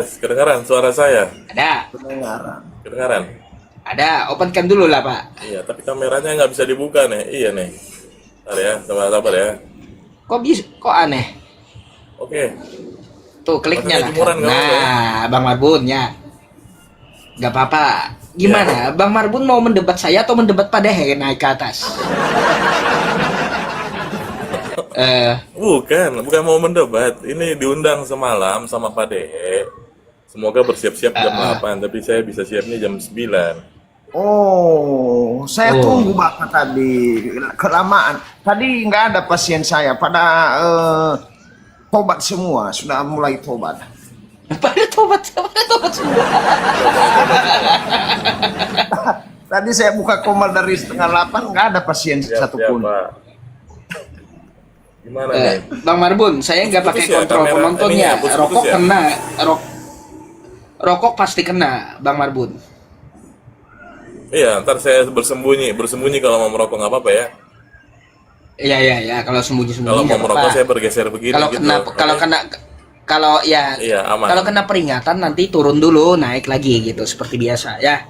Kedengaran suara saya? Ada, Kedengaran. Kedengaran? ada. Openkan dulu lah, Pak. Iya, tapi kameranya nggak bisa dibuka nih. Iya nih. Bentar ya, sabar-sabar ya. Kok bisa? Kok aneh? Oke, Tuh, kliknya makanya lah. jemuran nggak apa-apa ya. Nah, Bang Marbun ya. Gak apa-apa. Gimana? Bang Marbun mau mendebat saya atau mendebat Pak Dehe naik ke atas? Bukan mau mendebat. Ini diundang semalam sama Pak Dehe. Semoga bersiap-siap jam 8, tapi saya bisa siapnya jam 9. Oh, saya tunggu Oh, Bapak tadi. Kelamaan. Tadi nggak ada pasien saya. Pada tobat semua. Sudah mulai tobat. pada tobat semua. Tadi saya buka koma dari setengah 8. Nggak ada pasien Siap-siap, satupun. Pak. Gimana nih? Bang Marbun, saya nggak pakai Putus-putus ya kontrol kamera penontonnya. ininya, putus-putus Rokok ya? kena, rokok pasti kena, Bang Marbun. Iya, ntar saya bersembunyi kalau mau merokok nggak apa-apa ya. Iya, iya, ya. Kalau sembunyi-sembunyi Kalau mau nggak merokok apa-apa. saya bergeser begini Kalau gitu. kena, kalau Oke? kena, kalau ya, Iya, aman. kalau kena peringatan nanti turun dulu, naik lagi gitu seperti biasa ya.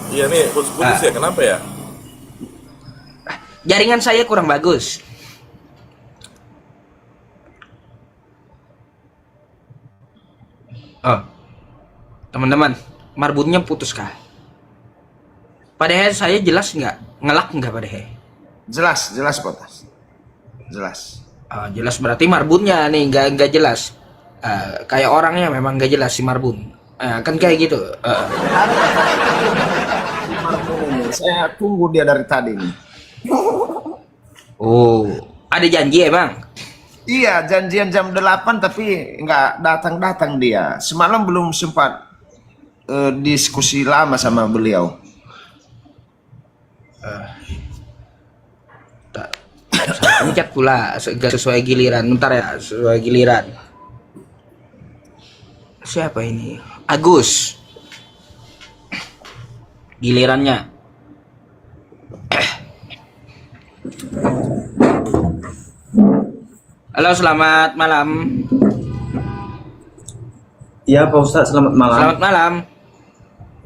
Iya nih, putus-putus ya. Kenapa ya? Jaringan saya kurang bagus. Oh, teman-teman, marbunnya putus kah? Padahal saya jelas nggak, ngelak nggak padahal. Jelas, jelas Pak. Jelas. Oh, jelas berarti marbunnya nih nggak jelas. Kayak orangnya memang nggak jelas si marbun. Kan kayak gitu. Saya tunggu dia dari tadi nih. Oh, ada janji emang? Iya, janjian jam 8 tapi nggak datang-datang dia. Semalam belum sempat diskusi lama sama beliau. Tak, pencet pula sesuai giliran. Bentar ya, sesuai giliran. Siapa ini? Agus. Gilirannya. Halo, selamat malam. Iya Pak Ustadz, selamat malam. Selamat malam.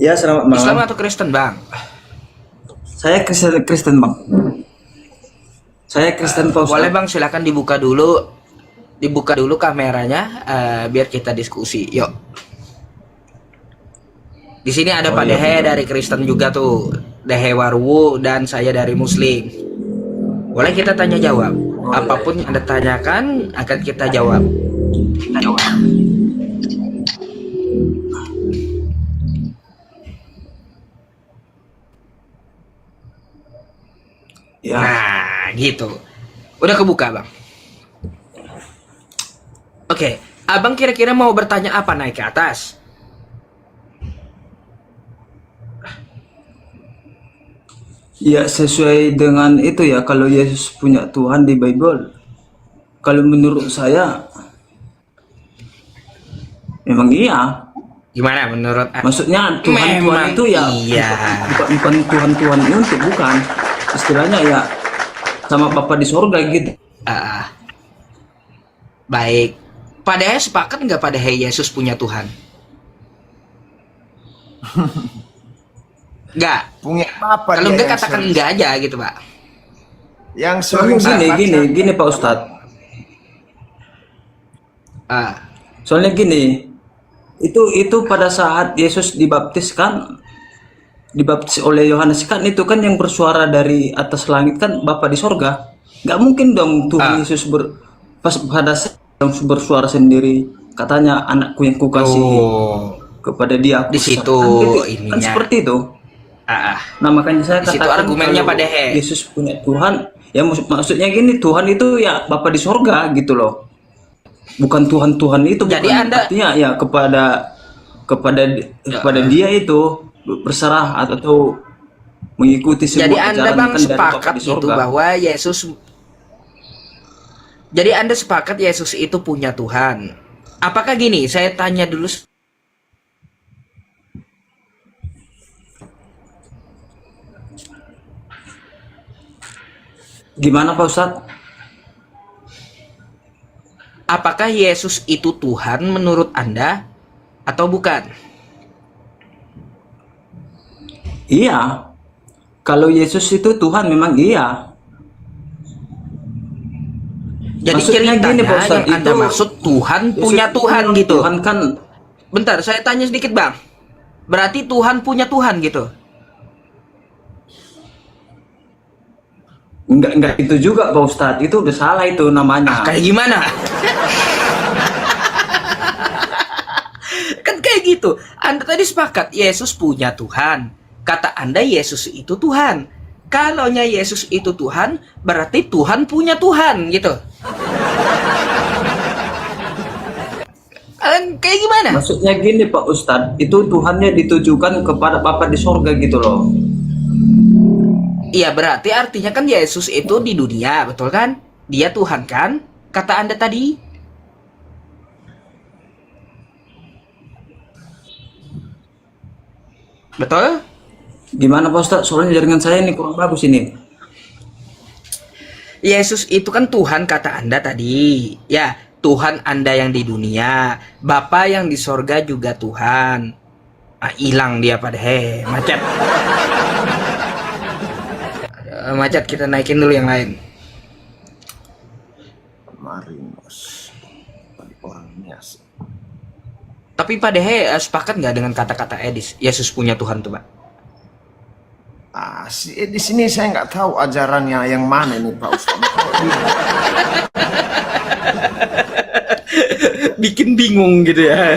Ya, selamat malam. Islam atau Kristen, Bang? Saya Kristen Bang. Saya Kristen Pak Ustadz. Boleh, Bang, silakan dibuka dulu. Dibuka dulu kameranya biar kita diskusi. Yuk. Di sini ada Pak iya, Dehe dari Kristen juga tuh. Dehe Warwu dan saya dari Muslim. Boleh kita tanya jawab. Apapun yang Anda tanyakan akan kita jawab. Kita jawab. Ya, Nah, gitu. Udah kebuka, Bang. Oke, Abang kira-kira mau bertanya apa naik ke atas? ya sesuai dengan itu ya, kalau Yesus punya Tuhan di Bible. Kalau menurut saya memang iya. Gimana menurut Maksudnya Tuhan Memang itu ya iya. bukan Tuhan itu bukan. Istilahnya ya sama Bapa di sorga gitu. Ah, baik. Padahal sepakat nggak pada Yesus punya Tuhan? Nggak. Punya apa Kalau dia enggak yang katakan sering, enggak aja gitu, Pak. yang Soalnya sering saya baca? gini Pak Ustadz. Ah, Soalnya gini, itu pada saat Yesus dibaptis oleh Yohanes kan, itu kan yang bersuara dari atas langit kan Bapa di sorga. Nggak mungkin dong Tuhan Yesus pas pada saat bersuara sendiri katanya, anakku yang kukasihi, oh, kepada dia di aku situ serahkan. Gitu. Kan ininya. seperti itu. Ah, Nah makanya saya di situ katakan argumennya kalau Pak Dehe. Yesus punya Tuhan, ya maksudnya gini, Tuhan itu ya Bapa di sorga gitu loh. Bukan Tuhan itu, Jadi bukan Anda artinya ya kepada dia itu berserah atau mengikuti jadi sebuah Anda ajaran Bang kan dari Bapa sepakat di gitu sorga. bahwa Yesus Jadi Anda sepakat Yesus itu punya Tuhan. Apakah gini, saya tanya dulu. Gimana Pak Ustadz? Apakah Yesus itu Tuhan menurut Anda atau bukan? Iya. Kalau Yesus itu Tuhan memang iya. Jadi Maksudnya ceritanya gini, Pak Ustadz, yang Anda itu maksud Tuhan Yesus punya itu Tuhan memang gitu. Tuhan kan Bentar, saya tanya sedikit Bang. Berarti Tuhan punya Tuhan gitu? enggak itu juga Pak Ustadz. Itu udah salah itu namanya. Kayak gimana? Kan kayak gitu. Anda tadi sepakat Yesus punya Tuhan. Kata Anda Yesus itu Tuhan. Kalaunya Yesus itu Tuhan, berarti Tuhan punya Tuhan gitu. Kalian kayak gimana? Maksudnya gini Pak Ustadz, itu Tuhannya ditujukan kepada Bapa di sorga gitu loh. Iya, berarti artinya kan Yesus itu di dunia, betul kan? Dia Tuhan kan? Kata Anda tadi. Betul? Gimana Pak Ustadz? Soalnya jaringan saya ini kurang bagus ini. Yesus itu kan Tuhan kata Anda tadi. Ya, Tuhan Anda yang di dunia, Bapa yang di sorga juga Tuhan. Ah, hilang dia pada macet. Macet, kita naikin dulu yang lain. Marinos. Orang biasa. Tapi Pak sepakat nggak dengan kata-kata Edis? Yesus punya Tuhan tuh, Pak. Di sini saya nggak tahu ajarannya yang mana ini Pak Ustadz. Bikin bingung gitu ya.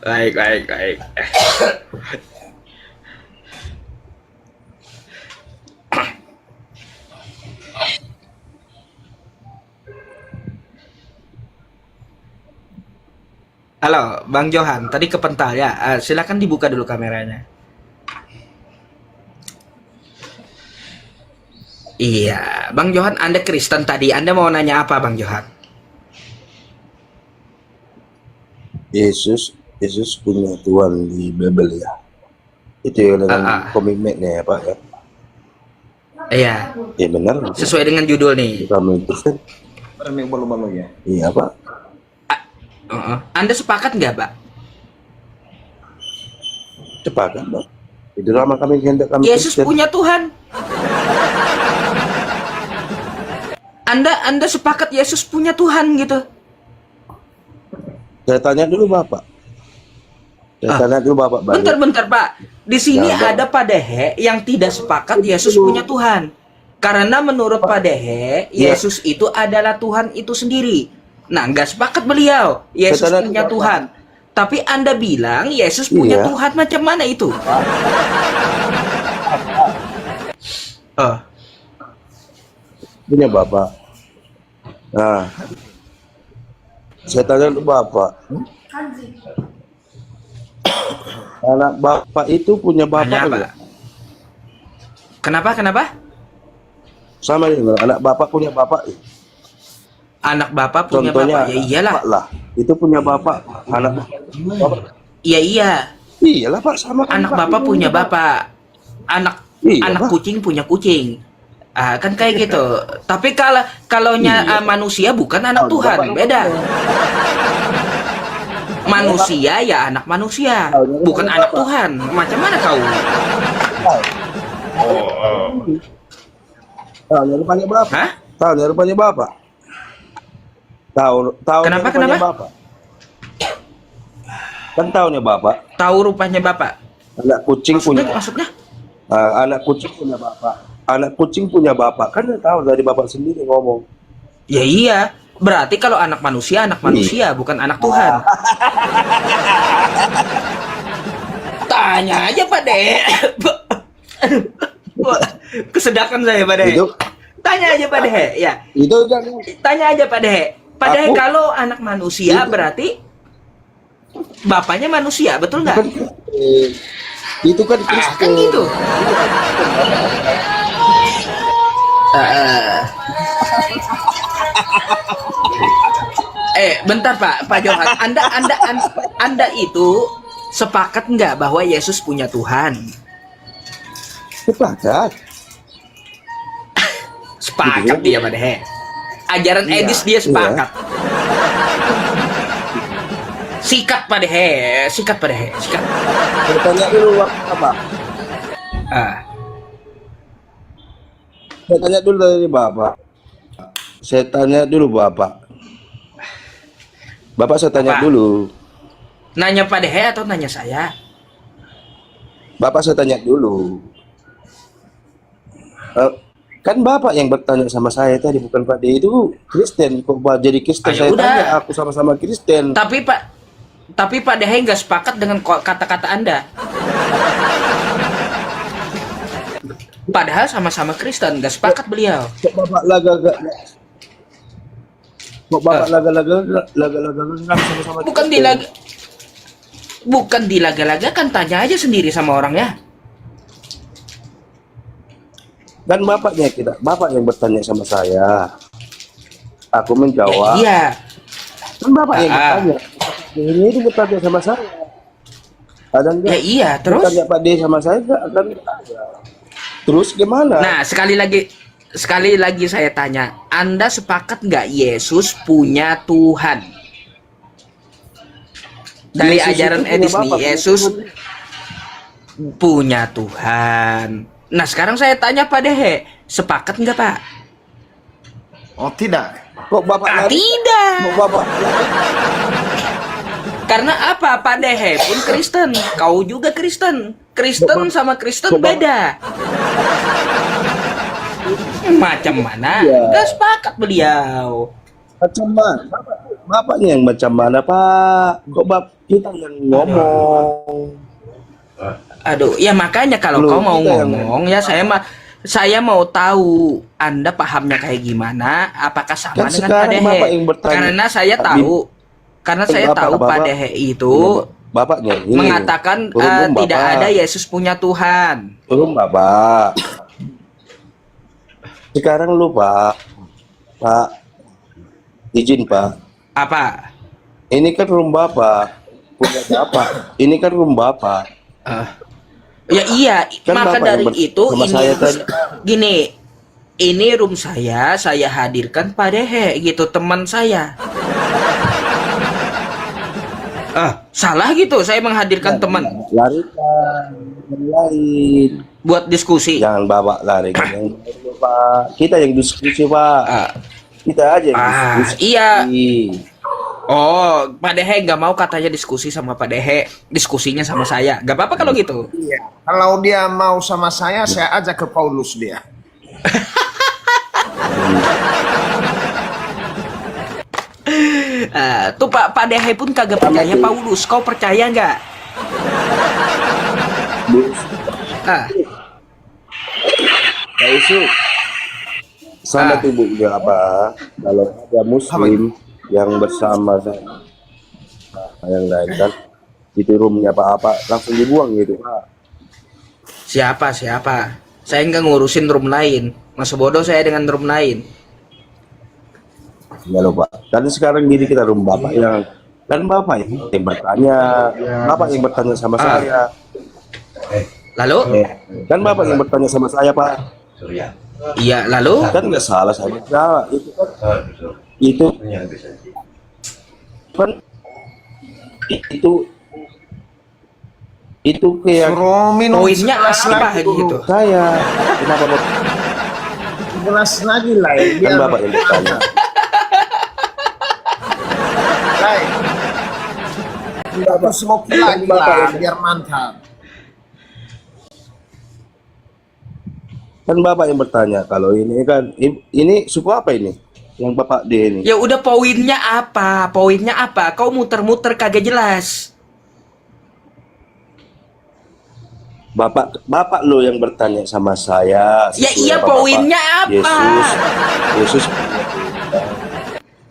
Baik. Halo, Bang Johan. Tadi kepental ya. Silakan dibuka dulu kameranya. Iya, Bang Johan, Anda Kristen tadi. Anda mau nanya apa, Bang Johan? Yesus punya Tuhan di Bible ya. Itu yang dengan komitmennya ya Pak ya. Iya, Ya benar. sesuai dengan judul nih. Kami Kristen. Baru ya. Iya Pak. Anda sepakat nggak, Pak? Sepakat Pak. Itu nama kami kehendak kami Yesus Kristen. punya Tuhan. Anda sepakat Yesus punya Tuhan gitu? Saya tanya dulu Bapak. Tanya dulu Bapak. Bentar, Pak. Di sini Ya, ada Pak Dehe yang tidak sepakat Yesus punya Tuhan. Karena menurut Pak Dehe, Yesus itu adalah Tuhan itu sendiri. Nah, nggak sepakat beliau. Yesus Saya tanya punya dulu, Tuhan. Tapi Anda bilang Yesus punya Iya. Tuhan, macam mana itu? Punya Bapak. Nah. Saya tanya dulu Bapak. Anak Bapak itu punya Bapak Ada apa? enggak? Kenapa? Sama dengan anak Bapak punya Bapak. Anak Bapak punya Contohnya Bapak. Ya iyalah. Bapak lah. Itu punya Bapak. Anak Bapak. Iya. Iyalah Pak, sama kan, Anak Pak. Bapak punya Bapak. Iya, Anak Pak. kucing punya kucing. Kan kayak gitu. Tapi kalaunya manusia bukan anak Tuhan, beda. Manusia ya anak manusia, bukan anak Tuhan. Macam mana kau? Tahunnya rupanya Bapak. Hah? Tahunnya rupanya Bapak. Tahunnya Kenapa? rupanya Bapak. Kan tahunnya Bapak. Tahu rupanya Bapak? Anak kucing punya Maksudnya? anak kucing punya Bapak. Anak kucing punya Bapak. Kan dia tahu dari Bapak sendiri ngomong. Ya iya. Berarti kalau anak manusia, bukan anak Tuhan. Tanya aja Pak De. Kesedakan saya Pak De. Itu- Tanya aja Pak De. Ya. Itu kan Tanya aja Pak De. Pak De, Aku- kalau anak manusia berarti bapaknya manusia, betul nggak? itu kan Kan Kristen. gitu. Bentar Pak Johan. Anda itu sepakat nggak bahwa Yesus punya Tuhan? Sepakat. Sepakat dia Pak De. ajaran Iya. Edis dia sepakat. Sikat Pak Dehe, sikat Pak Dehe, sikat. Saya tanya dulu Bapak. Ah, Saya tanya dulu dari Bapak. Saya tanya dulu Bapak. Bapak saya tanya Apa? dulu. nanya Pak Dehe atau nanya saya? Bapak saya tanya dulu. Kan Bapak yang bertanya sama saya tadi, bukan Pak D. Itu Kristen. Kok jadi Kristen? Ah, ya Saya udah. tanya, aku sama-sama Kristen. Tapi Pak Dehe nggak sepakat dengan kata-kata Anda. Padahal sama-sama Kristen, nggak sepakat beliau. Kok Bapak laga-laga? Kok Bapak laga-laga sama-sama Bukan Kristen? bukan dilaga-lagakan, tanya aja sendiri sama orangnya. Kan Bapak yang bertanya sama saya. Aku menjawab. Iya. Kan Bapak yang bertanya. Ini itu bertanya sama saya. Ada enggak? Ya iya, terus? Bertanya Pak D sama saya enggak? Akan bertanya. Terus gimana? Nah, sekali lagi saya tanya, Anda sepakat nggak Yesus punya Tuhan? Dari Yesus ajaran itu punya Edis nih, Bapak, Yesus punya Tuhan. Nah, sekarang saya tanya Pak Dehe, sepakat nggak Pak? Oh tidak. Kok Bapak lari? Tidak. Kok Bapak Karena apa? Pak Dehe pun Kristen, kau juga Kristen. Kristen sama Kristen beda. Macam mana? Iya. Nggak sepakat beliau. macam mana? Bapaknya yang macam mana, Pak? Kok kita yang ngomong? Aduh, ya makanya kalau Loh, kau mau kita yang- ngomong ya saya mau tahu Anda pahamnya kayak gimana, apakah sama Kan dengan Pak sekarang Dehe? Bapak yang bertanya. Karena saya Tapi- tahu, Pak Bapak- Dehe itu Bapaknya ini mengatakan turun tidak Bapak. ada Yesus punya Tuhan. Turun Bapak. Sekarang lu Pak, izin Pak. Apa? Ini kan room Bapak, punya Bapak. Ini kan room Bapak. Ya iya, Kan maka Bapak dari yang itu sama ini saya tadi. gini, ini room saya hadirkan Pak Dehe gitu, teman saya. Salah gitu, saya menghadirkan teman Larikan yang lain. buat diskusi. Jangan Bapak larikan yang lain, Pak. Kita yang diskusi, Pak. Kita aja yang diskusi. Iya. Oh, Pak Dehe nggak mau katanya diskusi sama Pak Dehe, diskusinya sama saya. Gak apa-apa kalau gitu. Iya. Kalau dia mau sama saya ajak ke Paulus dia. Tuh Pak Dehe pun kagak percaya Paulus. Kau percaya nggak? Ah, Pak Isu, sama tubuhnya apa? Kalau ada Muslim yang bersama yang lain kan, itu roomnya apa langsung dibuang gitu, Pak. siapa? Saya nggak ngurusin room lain. Masa bodoh saya dengan room lain. Ya loh, Pak. Dan sekarang gini kita room Bapak yang kan Bapak yang bertanya, Bapak yang bertanya sama saya. Lalu? Kan Bapak yang bertanya sama saya, Pak. Iya, lalu? Kan nggak salah saya jawab. Itu kan itu kayak Suruh minum Poinnya segelas apa lagi dulu. gitu? saya. Kenapa Bapak? Segelas lagi lah. Kan Bapak yang bertanya. Lai. Terus ngopi lagi lah, biar mantap. Kan Bapak yang bertanya kalau ini kan ini suku apa ini? Yang Bapak D ini. Ya udah, poinnya apa? Poinnya apa? Kau muter-muter kagak jelas. Bapak lo yang bertanya sama saya. Ya suku iya, apa, poinnya Bapak? apa? Yesus.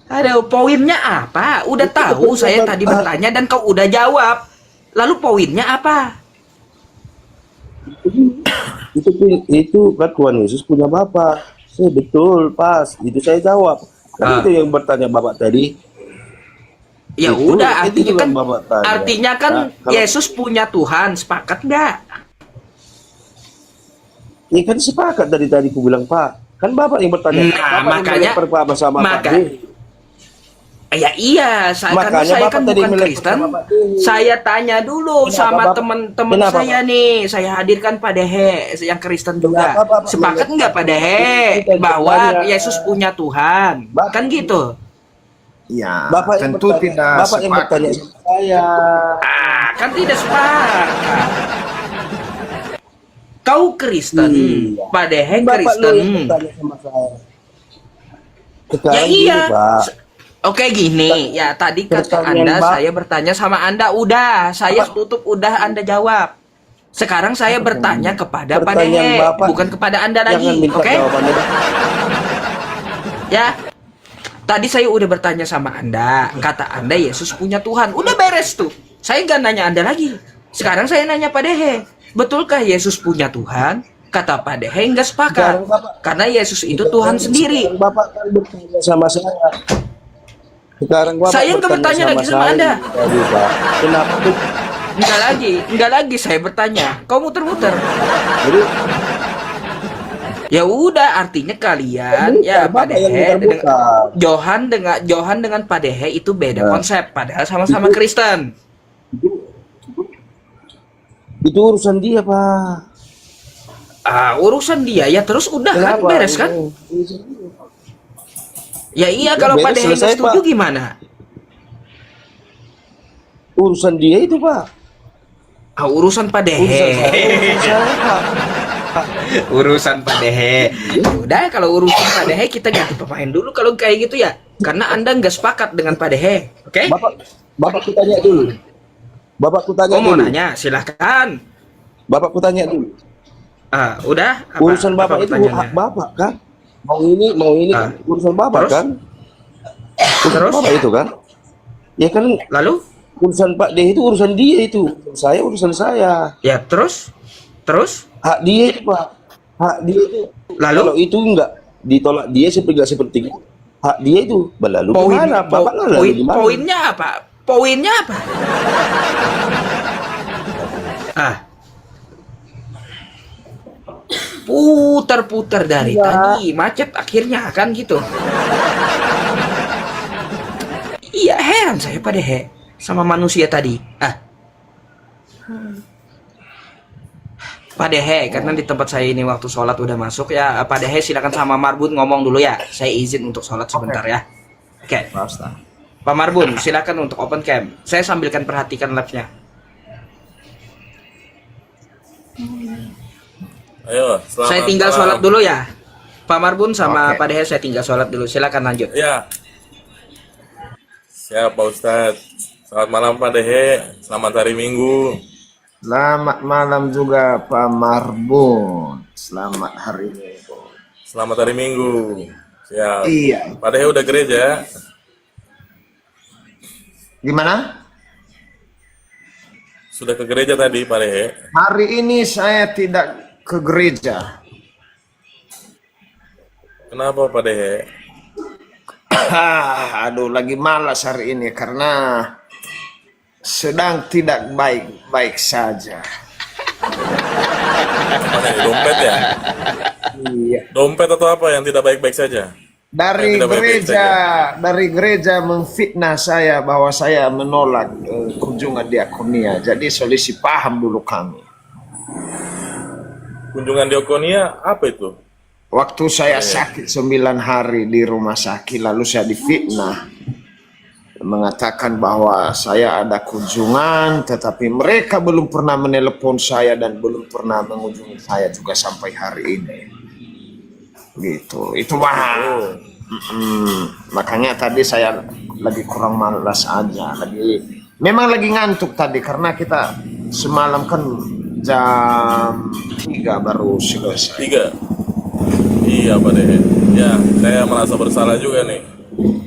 Aduh, poinnya apa? Udah tahu saya tadi bertanya dan kau udah jawab. Lalu poinnya apa? Itu kan Tuhan Yesus punya Bapak. Saya betul pas. Itu saya jawab. Kan itu yang bertanya Bapak tadi. Ya Itu- udah, itu artinya juga kan Bapak tanya. artinya kan Nah, kalau- Yesus punya Tuhan, sepakat nggak? Ini kan sepakat dari tadi ku bilang Pak. Kan Bapak yang bertanya. Nah, Bapak yang makanya- melempar Pak sama Pak maka- D. Ya iya, karena Makanya saya Bapak kan tadi bukan melempar Kristen. sama Pak Dehe. Saya tanya dulu Kenapa sama Bapak- teman-teman kenapa, saya nih. Saya hadirkan Pak Dehe yang Kristen juga. Kenapa Bapak Sepakat melempar nggak Pak sama Dehe Pak Dehe? bahwa Tanya. Yesus punya Tuhan? Bapak- Kan gitu. Ya, Bapak yang tentu bertanya, tidak Bapak yang sepakat. bertanya sama saya. Kan tidak sepakat. Kau Kristen, Iya. Pak Dehe Bapak lu Kristen. yang bertanya sama saya. Ya Sekarang iya. gini, Pak. Oke gini, ya tadi kata Pertanyaan Anda Mbak- saya bertanya sama Anda, udah, saya tutup, udah Anda jawab. Sekarang saya bertanya kepada Pak Pertanyaan Dehe, Bapak bukan kepada Anda Jangan lagi, minta oke? jawabannya, Pak. Ya, tadi saya udah bertanya sama Anda, kata Anda Yesus punya Tuhan, udah beres tuh. Saya nggak nanya Anda lagi. Sekarang saya nanya Pak Dehe, betulkah Yesus punya Tuhan? Kata Pak Dehe nggak sepakat, Sekarang Bapak- karena Yesus itu Tuhan sendiri. Sekarang Bapak kan bertanya sama saya. Sekarang Bapak Saya nggak bertanya lagi sama saya. Anda. Tadi, Pak. Kenapa tuh? Enggak lagi saya bertanya. Kau muter-muter. Jadi Ya udah, artinya kalian ya Pak Bapak yang Dehe dengan muter-muter. Johan dengan Pak Dehe itu beda Nah. konsep, padahal sama-sama Kristen. Itu urusan dia, Pak. Urusan dia ya, terus udah kan Kenapa? beres kan? Urusan dia. Ya iya, kalau beres, Pak Dehe nggak selesai, setuju Pak. gimana? Urusan dia itu, Pak. Urusan Pak Urusan Dehe. saya, Pak. Urusan Pak Dehe. Udah, kalau urusan Pak Dehe kita ganti pemain dulu kalau kayak gitu ya. Karena Anda nggak sepakat dengan Pak Dehe, oke? Bapak kutanya dulu. Bapak kutanya Oh, mau dulu. nanya, silahkan. Bapak kutanya dulu. Udah. Urusan apa Bapak itu pertanyaannya? hak Bapak kan? Mau ini urusan Bapak Terus? kan? Urusan Terus? Bapak itu kan? Ya kan Lalu? urusan Pak D itu urusan dia itu. Urusan saya. Ya terus? Hak dia itu, Pak. Hak dia itu. Lalu? Kalau itu enggak ditolak dia seperti itu. Hak dia itu. Lalu gimana? Bapak nggak lalu gimana? Poinnya apa? Poinnya apa? Putar-putar dari tadi, macet akhirnya kan gitu. Iya, heran saya Pak Dehe sama manusia tadi. Pak Dehe, karena di tempat saya ini waktu sholat udah masuk ya. Pak Dehe silakan sama Marbun ngomong dulu ya. Saya izin untuk sholat sebentar ya. Oke. Pak Marbun, silakan untuk open cam. Saya sambilkan perhatikan live-nya. Ayo, selamat Saya tinggal malam. sholat dulu ya. Pak Marbun sama Oke. Pak Dehe saya tinggal sholat dulu. Silakan lanjut. Ya. Siap, Pak Ustadz. Selamat malam, Pak Dehe. Selamat hari Minggu. Selamat malam juga Pak Marbun. Selamat hari Minggu. Selamat hari Minggu. Siap. Iya. Pak Dehe udah gereja? Gimana? Sudah ke gereja tadi, Pak Dehe? Hari ini saya tidak ke gereja. Kenapa, Pak Dehe? Aduh, lagi malas hari ini karena sedang tidak baik-baik saja. Mana ini, dompet ya? Iya. Dompet atau apa yang tidak baik-baik saja? Dari Yang tidak baik-baik gereja memfitnah saya bahwa saya menolak kunjungan diakonia. Jadi selisih paham dulu kami. Kunjungan diakonia apa itu? Waktu saya sakit 9 hari di rumah sakit, lalu saya difitnah. Mengatakan bahwa saya ada kunjungan, tetapi mereka belum pernah menelepon saya dan belum pernah mengunjungi saya juga sampai hari ini. Gitu, itu mah. Makanya tadi saya lagi kurang malas aja, memang lagi ngantuk tadi karena kita semalam kan jam 3 baru selesai. 3. Iya, Pak Dehe. Ya, saya merasa bersalah juga nih.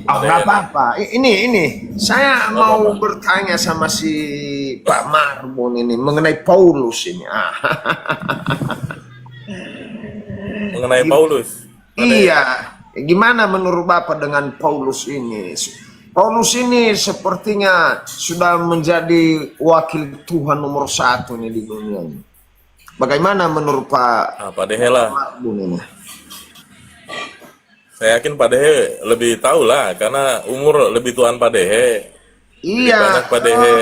Oh, nggak apa-apa. Ini saya mau bertanya sama si Pak Marbun ini mengenai Paulus ini. Mengenai Paulus. Iya, gimana menurut Bapak dengan Paulus ini? Paulus ini sepertinya sudah menjadi wakil Tuhan nomor 1 nih di dunia ini. Bagaimana menurut Pak Pak Dehe lah. Marbun ini? Saya yakin Pak Dehe lebih tahu lah, karena umur lebih tuaan Pak Dehe. Lebih Iya, banyak Pak Dehe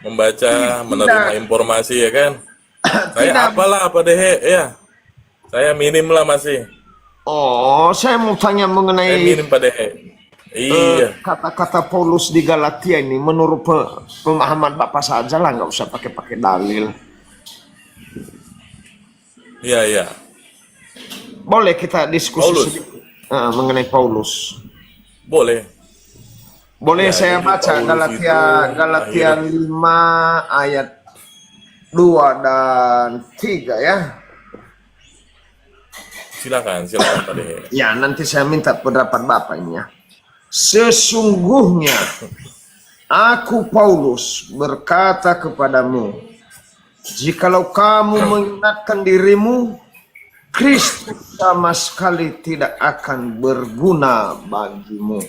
membaca, menerima informasi ya kan. Saya Tidak. apalah Pak Dehe, ya. Saya minim lah masih. oh, saya mau tanya Saya mengenai minim Pak Dehe. Iya. kata-kata Paulus di Galatia ini, menurut pemahaman Bapak saja lah, nggak usah pakai dalil. Iya, iya. Boleh kita diskusi Paulus. sedikit mengenai Paulus. Boleh. Boleh Ya, saya jadi baca Paulus Galatia itu 5 ayat 2 dan 3 ya. Silakan Pak Dehe. Ya, nanti saya minta pendapat Bapak ini ya. Sesungguhnya aku Paulus berkata kepadamu, jikalau kamu mengingatkan dirimu, Kristus sama sekali tidak akan berguna bagimu.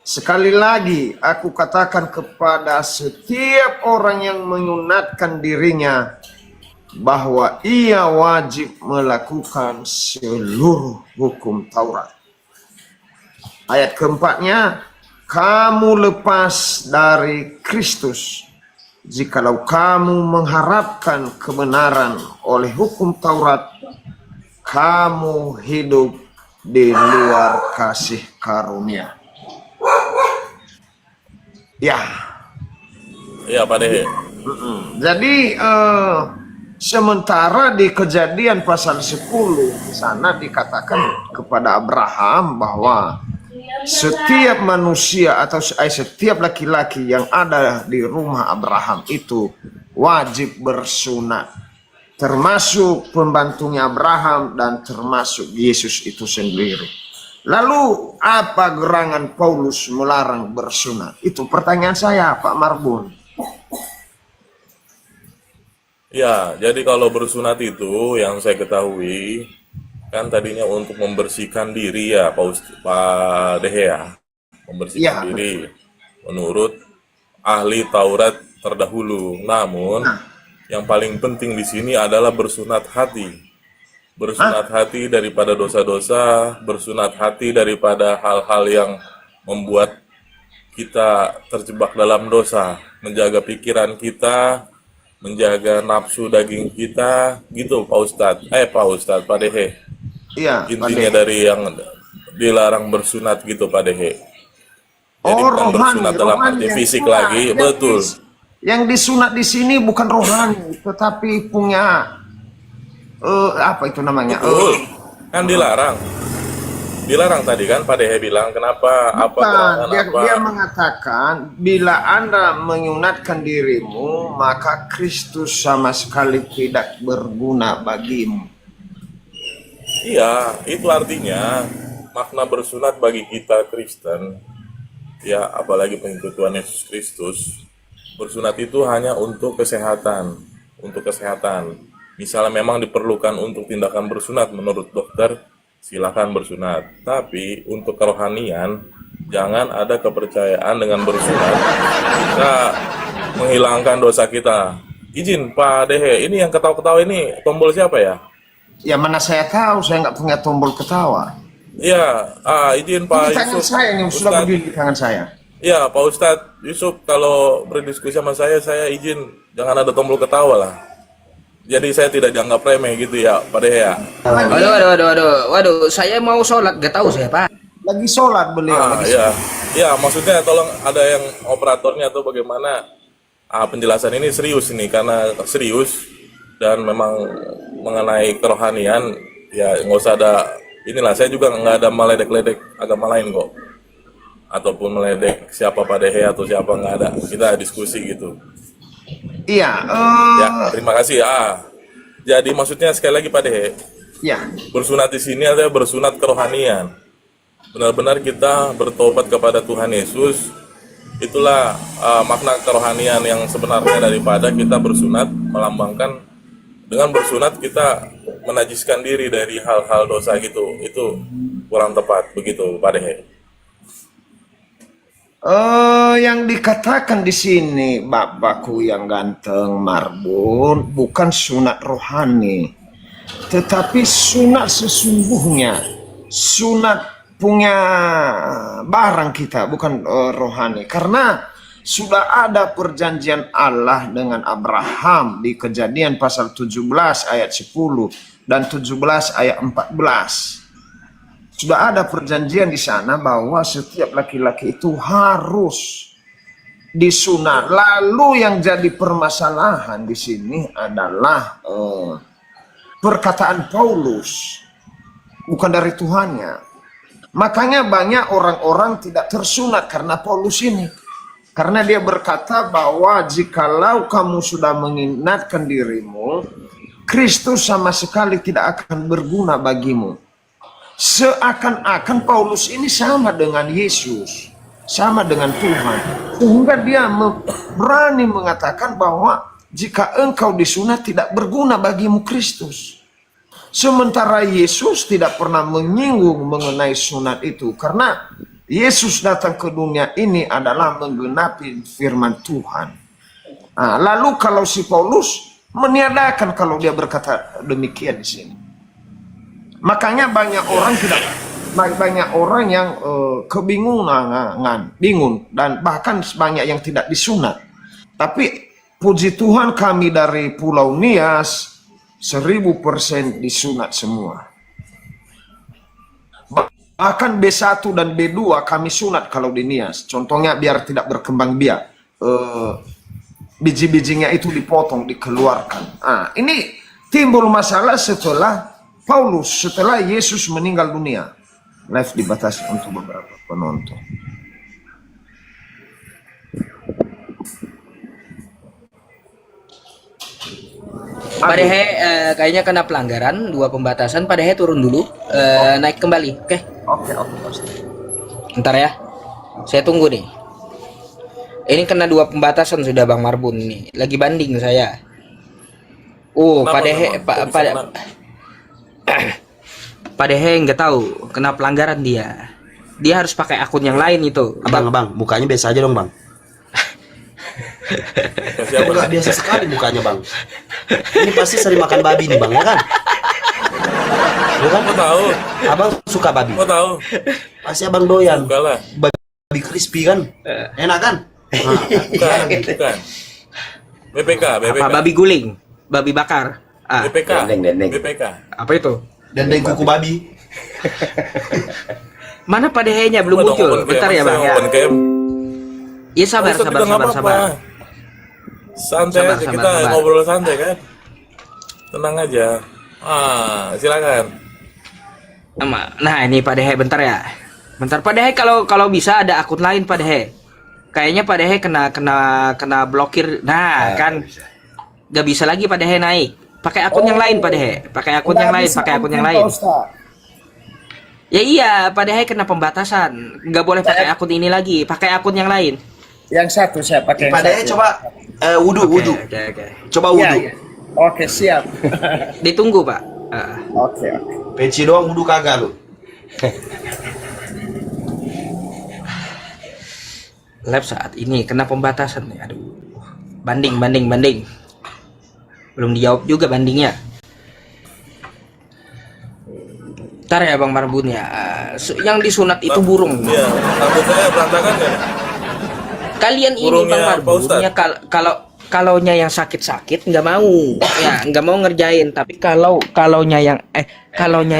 Sekali lagi aku katakan kepada setiap orang yang menyunatkan dirinya bahwa ia wajib melakukan seluruh hukum Taurat. Ayat keempatnya, kamu lepas dari Kristus jikalau kamu mengharapkan kebenaran oleh hukum Taurat, kamu hidup di luar kasih karunia. Ya, Iya Pak Dehe. jadi sementara di Kejadian pasal 10 di sana dikatakan kepada Abraham bahwa setiap manusia atau setiap laki-laki yang ada di rumah Abraham itu wajib bersunat, termasuk pembantunya Abraham dan termasuk Yesus itu sendiri. Lalu apa gerangan Paulus melarang bersunat? Itu pertanyaan saya, Pak Marbun. Ya, jadi kalau bersunat itu yang saya ketahui kan tadinya untuk membersihkan diri ya Pak Dehe ya. Membersihkan Ya. diri menurut ahli Taurat terdahulu. Namun yang paling penting di sini adalah bersunat hati. Bersunat hati daripada dosa-dosa, bersunat hati daripada hal-hal yang membuat kita terjebak dalam dosa, menjaga pikiran kita, menjaga nafsu daging kita, gitu Pak Ustadz. Pak Dehe. Iya, Pak Intinya Dehe. dari yang dilarang bersunat gitu Pak Dehe. Jadi Oh, bukan bersunat dalam arti yang fisik sunat. lagi, betul. Yang disunat di sini bukan rohani, tetapi punya apa itu namanya? Betul. Kan dilarang. Dilarang tadi kan Pak Dehe bilang kenapa apa Bukan, gerangan dia, apa. dia mengatakan bila Anda menyunatkan dirimu, maka Kristus sama sekali tidak berguna bagimu. Iya, itu artinya makna bersunat bagi kita Kristen, ya apalagi pengikut Tuhan Yesus Kristus, bersunat itu hanya untuk kesehatan, Misalnya memang diperlukan untuk tindakan bersunat menurut dokter, silakan bersunat. Tapi untuk kerohanian, jangan ada kepercayaan dengan bersunat kita menghilangkan dosa kita. Izin Pak Dehe, ini yang ketawa-ketawa ini tombol siapa ya? Ya mana saya tahu, saya nggak punya tombol ketawa. Iya, izin Pak Ini tangan Yusuf. saya yang sudah Ustadz. berdiri di tangan saya. Iya, Pak Ustadz Yusuf, kalau berdiskusi sama saya izin jangan ada tombol ketawa lah. Jadi saya tidak dianggap remeh gitu ya, Pak Dehe ya. Waduh, saya mau sholat, gak tahu saya Pak. Lagi sholat beliau. lagi Iya, iya, maksudnya tolong ada yang operatornya atau bagaimana. Penjelasan ini serius nih, karena serius dan memang mengenai kerohanian, ya nggak usah ada. Inilah saya juga nggak ada meledek-ledek agama lain kok, ataupun meledek siapa Pak Dehe atau siapa, nggak ada. Kita diskusi gitu. Iya. Ya, terima kasih. Jadi maksudnya sekali lagi Pak Dehe, Ya. bersunat di sini adalah bersunat kerohanian. Benar-benar kita bertobat kepada Tuhan Yesus. Itulah makna kerohanian yang sebenarnya daripada kita bersunat, melambangkan dengan bersunat kita menajiskan diri dari hal-hal dosa gitu. Itu kurang tepat begitu Pak Dehe. Yang dikatakan di sini Bapakku yang ganteng Marbun bukan sunat rohani, tetapi sunat sesungguhnya. sunat punya barang kita, bukan rohani. Karena sudah ada perjanjian Allah dengan Abraham di Kejadian pasal 17 ayat 10 dan 17 ayat 14. Sudah ada perjanjian di sana bahwa setiap laki-laki itu harus disunat. Lalu yang jadi permasalahan di sini adalah perkataan Paulus, bukan dari Tuhannya. Makanya banyak orang-orang tidak tersunat karena Paulus ini. Karena dia berkata bahwa jikalau kamu sudah mengingatkan dirimu, Kristus sama sekali tidak akan berguna bagimu. Seakan-akan Paulus ini sama dengan Yesus, sama dengan Tuhan. Sehingga dia berani mengatakan bahwa jika engkau disunat tidak berguna bagimu Kristus. Sementara Yesus tidak pernah menyinggung mengenai sunat itu. Karena Yesus datang ke dunia ini adalah menggenapi firman Tuhan. Nah, lalu kalau si Paulus meniadakan kalau dia berkata demikian di sini. Makanya banyak orang yang kebingungan, bingung, dan bahkan banyak yang tidak disunat. Tapi puji Tuhan kami dari Pulau Nias 1000% disunat semua. Bahkan B1 dan B2 kami sunat kalau di Nias. Contohnya biar tidak berkembang biak. Biji-bijinya itu dipotong, dikeluarkan. Nah, ini timbul masalah setelah Paulus, setelah Yesus meninggal dunia. Live dibatasi untuk beberapa penonton. Pak Dehe kayaknya kena pelanggaran 2 pembatasan. Pak Dehe turun dulu, naik kembali. Oke. Oke. Ntar ya, saya tunggu nih. Ini kena 2 pembatasan sudah Bang Marbun nih. Lagi banding saya. Pak Dehe, Pak Dehe nggak tahu kena pelanggaran dia. Dia harus pakai akun yang lain itu. Abang, mukanya biasa aja dong, Bang. Biasa sekali mukanya, Bang. Ini pasti sering makan babi nih, Bang, ya kan? Ya kan? Kok tahu? Abang suka babi. Kok tahu? Pasti abang doyan. Enggak lah. Babi crispy kan? Enak kan? Bukan. BPK. Apa babi guling, babi bakar. BPK. Dendeng. BPK. Apa itu? Dendeng kuku babi. Mana Pak Dehe-nya belum Gua muncul? dong, Bentar ya Bang ya. open cam. Iya sabar. Ustaz, kita nggak apa-apa. Santai Sabar, aja, sabar, kita sabar. ngobrol santai kan. Tenang aja. Silakan. Nah ini Pak Dehe bentar ya. Bentar Pak Dehe, kalau bisa ada akun lain Pak Dehe. Kayaknya Pak Dehe kena blokir. Nah kan nggak bisa lagi Pak Dehe naik. Pakai akun yang lain Pak Dehe. Pakai akun yang lain. Ya iya Pak Dehe kena pembatasan. Nggak boleh pakai akun ini lagi. Pakai akun yang lain. Yang satu saya pakai. Pak Dehe coba wudu. Oke. Coba wudu. Oke, siap. Ditunggu Pak. Oke. Peci doang wudu kagak lu. Lab saat ini kena pembatasan nih. Aduh. Banding. Belum dijawab juga bandingnya. Ntar ya Bang Marbun ya. Yang disunat itu burung. Iya, rambut saya berantakan kan? Kalian ini Burungnya Bang Pak Marbun Ustadz. ya kalaunya yang sakit nggak mau. Ya, nggak mau ngerjain, tapi kalaunya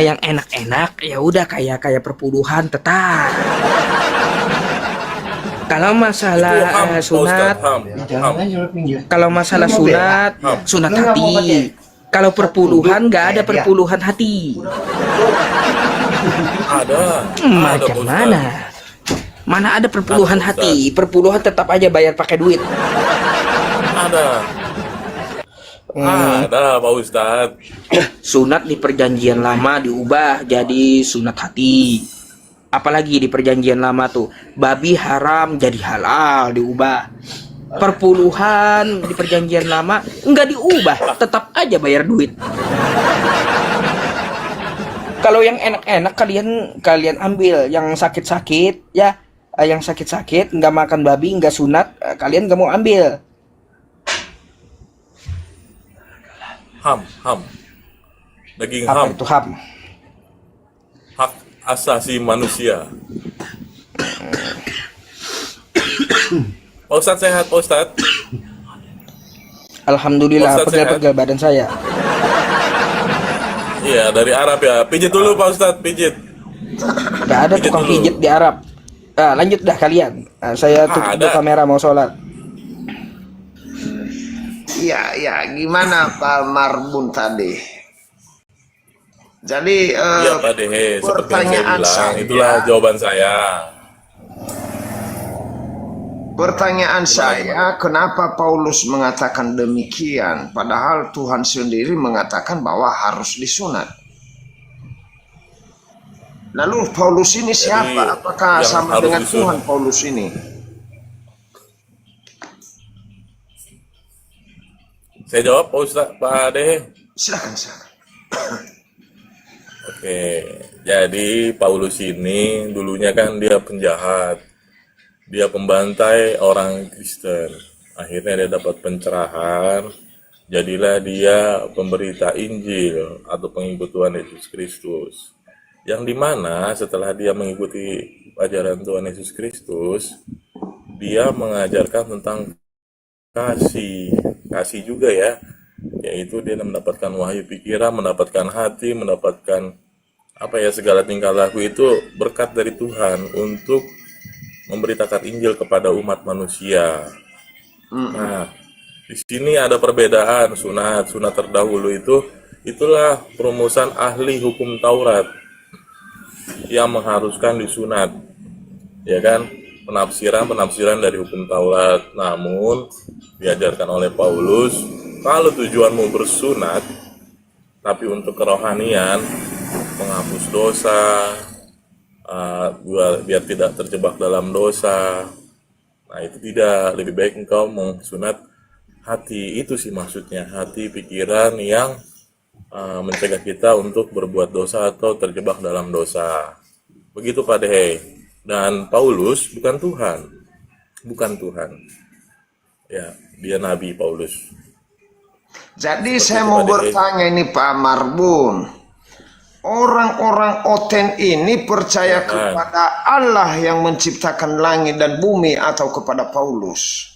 yang enak-enak ya udah kayak perpuluhan tetap. Kalau masalah Itu ham, Pak sunat, Ustadz, ham. kalau masalah sunat hati. Kalau perpuluhan nggak ada perpuluhan hati. Ada Macam Pak Ustadz. mana? Mana ada perpuluhan Ada, hati? Perpuluhan tetap aja bayar pakai duit. Ada Pak Ustadz. Sunat di perjanjian lama diubah jadi sunat hati. Apalagi di perjanjian lama tuh babi haram jadi halal diubah. Perpuluhan di perjanjian lama nggak diubah, tetap aja bayar duit. Kalau yang enak-enak kalian ambil, yang sakit-sakit ya, yang sakit-sakit nggak makan babi, nggak sunat, kalian nggak mau ambil. Ham. Daging Apa ham. itu ham? asasi manusia. Pak Ustadz sehat, Pak Ustadz? Alhamdulillah, Ustadz pegel-pegel badan saya. Iya, dari Arab ya. Pijit dulu Pak Ustadz, pijit. Gak ada Pijit tukang dulu. pijit di Arab. Lanjut dah kalian. Saya tutup dulu Ada. kamera mau sholat. Ya, gimana Pak Marbun tadi? Jadi Iya Pak Dehe, seperti yang saya pertanyaan bilang, saya- itulah jawaban saya. Pertanyaan saya, kenapa Paulus mengatakan demikian, padahal Tuhan sendiri mengatakan bahwa harus disunat. Lalu Paulus ini siapa? Apakah yang sama harus dengan disunat. Tuhan Paulus ini? Saya jawab Pak Ustadz, Pak Dehe. Silakan. Oke, jadi Paulus ini dulunya kan dia penjahat. Dia pembantai orang Kristen. Akhirnya dia dapat pencerahan. Jadilah dia pemberita Injil atau pengikut Tuhan Yesus Kristus. Yang dimana setelah dia mengikuti ajaran Tuhan Yesus Kristus, dia mengajarkan tentang kasih juga ya, yaitu dia mendapatkan wahyu pikiran, mendapatkan hati, mendapatkan segala tingkah laku itu berkat dari Tuhan untuk memberitakan Injil kepada umat manusia. Nah, di sini ada perbedaan sunat terdahulu itulah perumusan ahli hukum Taurat yang mengharuskan disunat, ya kan? Penafsiran dari hukum Taurat. Namun diajarkan oleh Paulus, kalau tujuanmu bersunat tapi untuk kerohanian, menghapus dosa, biar tidak terjebak dalam dosa, nah itu tidak, lebih baik engkau mengsunat hati. Itu sih maksudnya, hati pikiran yang mencegah kita untuk berbuat dosa atau terjebak dalam dosa. Begitu Pak Dehe. Dan Paulus bukan Tuhan. Ya, dia nabi Paulus. Jadi Seperti saya itu, mau Pak Dehe. bertanya ini Pak Marbun. Orang-orang Oten ini percaya kepada Allah yang menciptakan langit dan bumi atau kepada Paulus?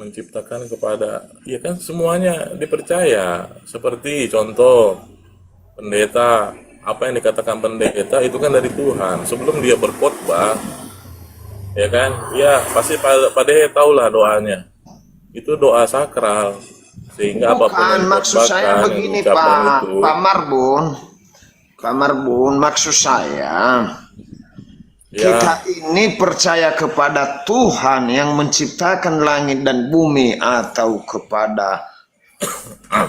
Menciptakan kepada, ya kan semuanya dipercaya. Seperti contoh pendeta, apa yang dikatakan pendeta itu kan dari Tuhan. Sebelum dia berkhotbah, ya kan, ya pasti Pak Dehe tahulah doanya. Itu doa sakral, sehingga apapun Bukan, yang maksud saya dikhotbahkan, yang begini diucapkan itu, Pak Marbun, maksud saya ya kita ini percaya kepada Tuhan yang menciptakan langit dan bumi atau kepada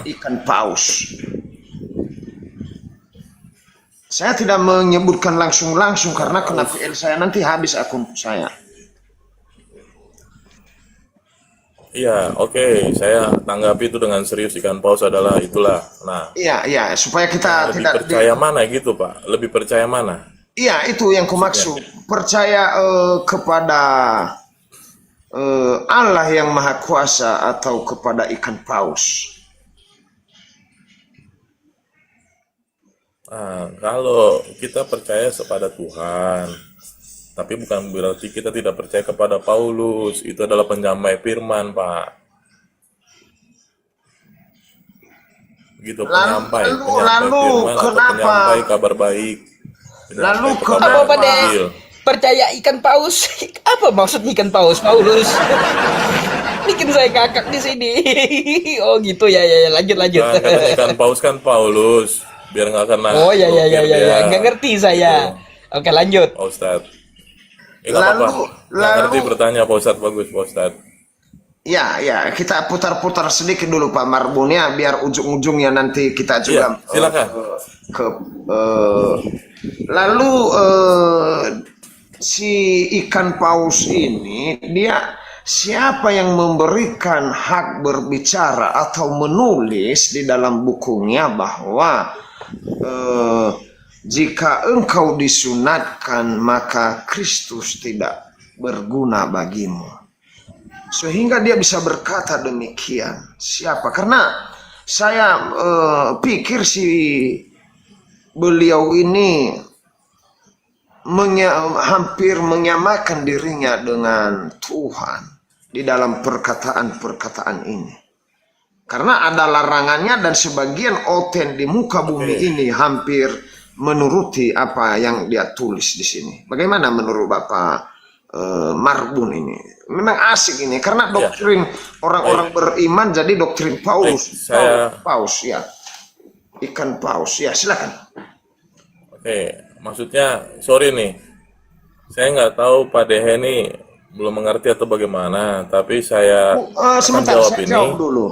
ikan paus. Saya tidak menyebutkan langsung karena kena PL saya, nanti habis akun saya. iya, oke, saya tanggapi itu dengan serius. Ikan paus adalah itulah. Nah, Iya, supaya kita lebih tidak percaya mana gitu Pak? Lebih percaya mana? Iya, itu yang kumaksud. Percaya kepada Allah yang Maha Kuasa atau kepada ikan paus. Nah, kalau kita percaya kepada Tuhan, tapi bukan berarti kita tidak percaya kepada Paulus. Itu adalah penyampai firman, Pak. Gitu, penyampai lalu firman atau kenapa? penyampai kabar baik. Lalu Penyampai kabar Apa Pak De? Injil. Percaya ikan paus? Apa maksud ikan paus, Paulus? Bikin saya kakak di sini. Oh gitu ya, lanjut. Nah, karena ikan paus kan Paulus, biar nggak kena. Oh ya, blokir dia. nggak ngerti saya. Gitu. Oke lanjut. Pak Ustadz. Nggak apa-apa. Nggak ngerti bertanya Pak Ustadz, bagus Pak Ustadz. Ya, kita putar-putar sedikit dulu Pak Marbun ya, biar ujung-ujungnya nanti kita juga Iya, silakan. Lalu si ikan paus ini, dia siapa yang memberikan hak berbicara atau menulis di dalam bukunya bahwa jika engkau disunatkan maka Kristus tidak berguna bagimu, sehingga dia bisa berkata demikian? Siapa? Karena Saya pikir si beliau ini hampir menyamakan dirinya dengan Tuhan di dalam perkataan-perkataan ini. Karena ada larangannya dan sebagian oten di muka bumi ini hampir menuruti apa yang dia tulis di sini. Bagaimana menurut Bapak Marbun ini? Memang asik ini karena doktrin orang-orang beriman jadi doktrin Paulus. Paus ya. Ikan paus ya, silakan. Oke, maksudnya sorry nih. Saya nggak tahu Pak Dehe ini belum mengerti atau bagaimana, tapi saya sebentar, jawab saya ini. jawab dulu.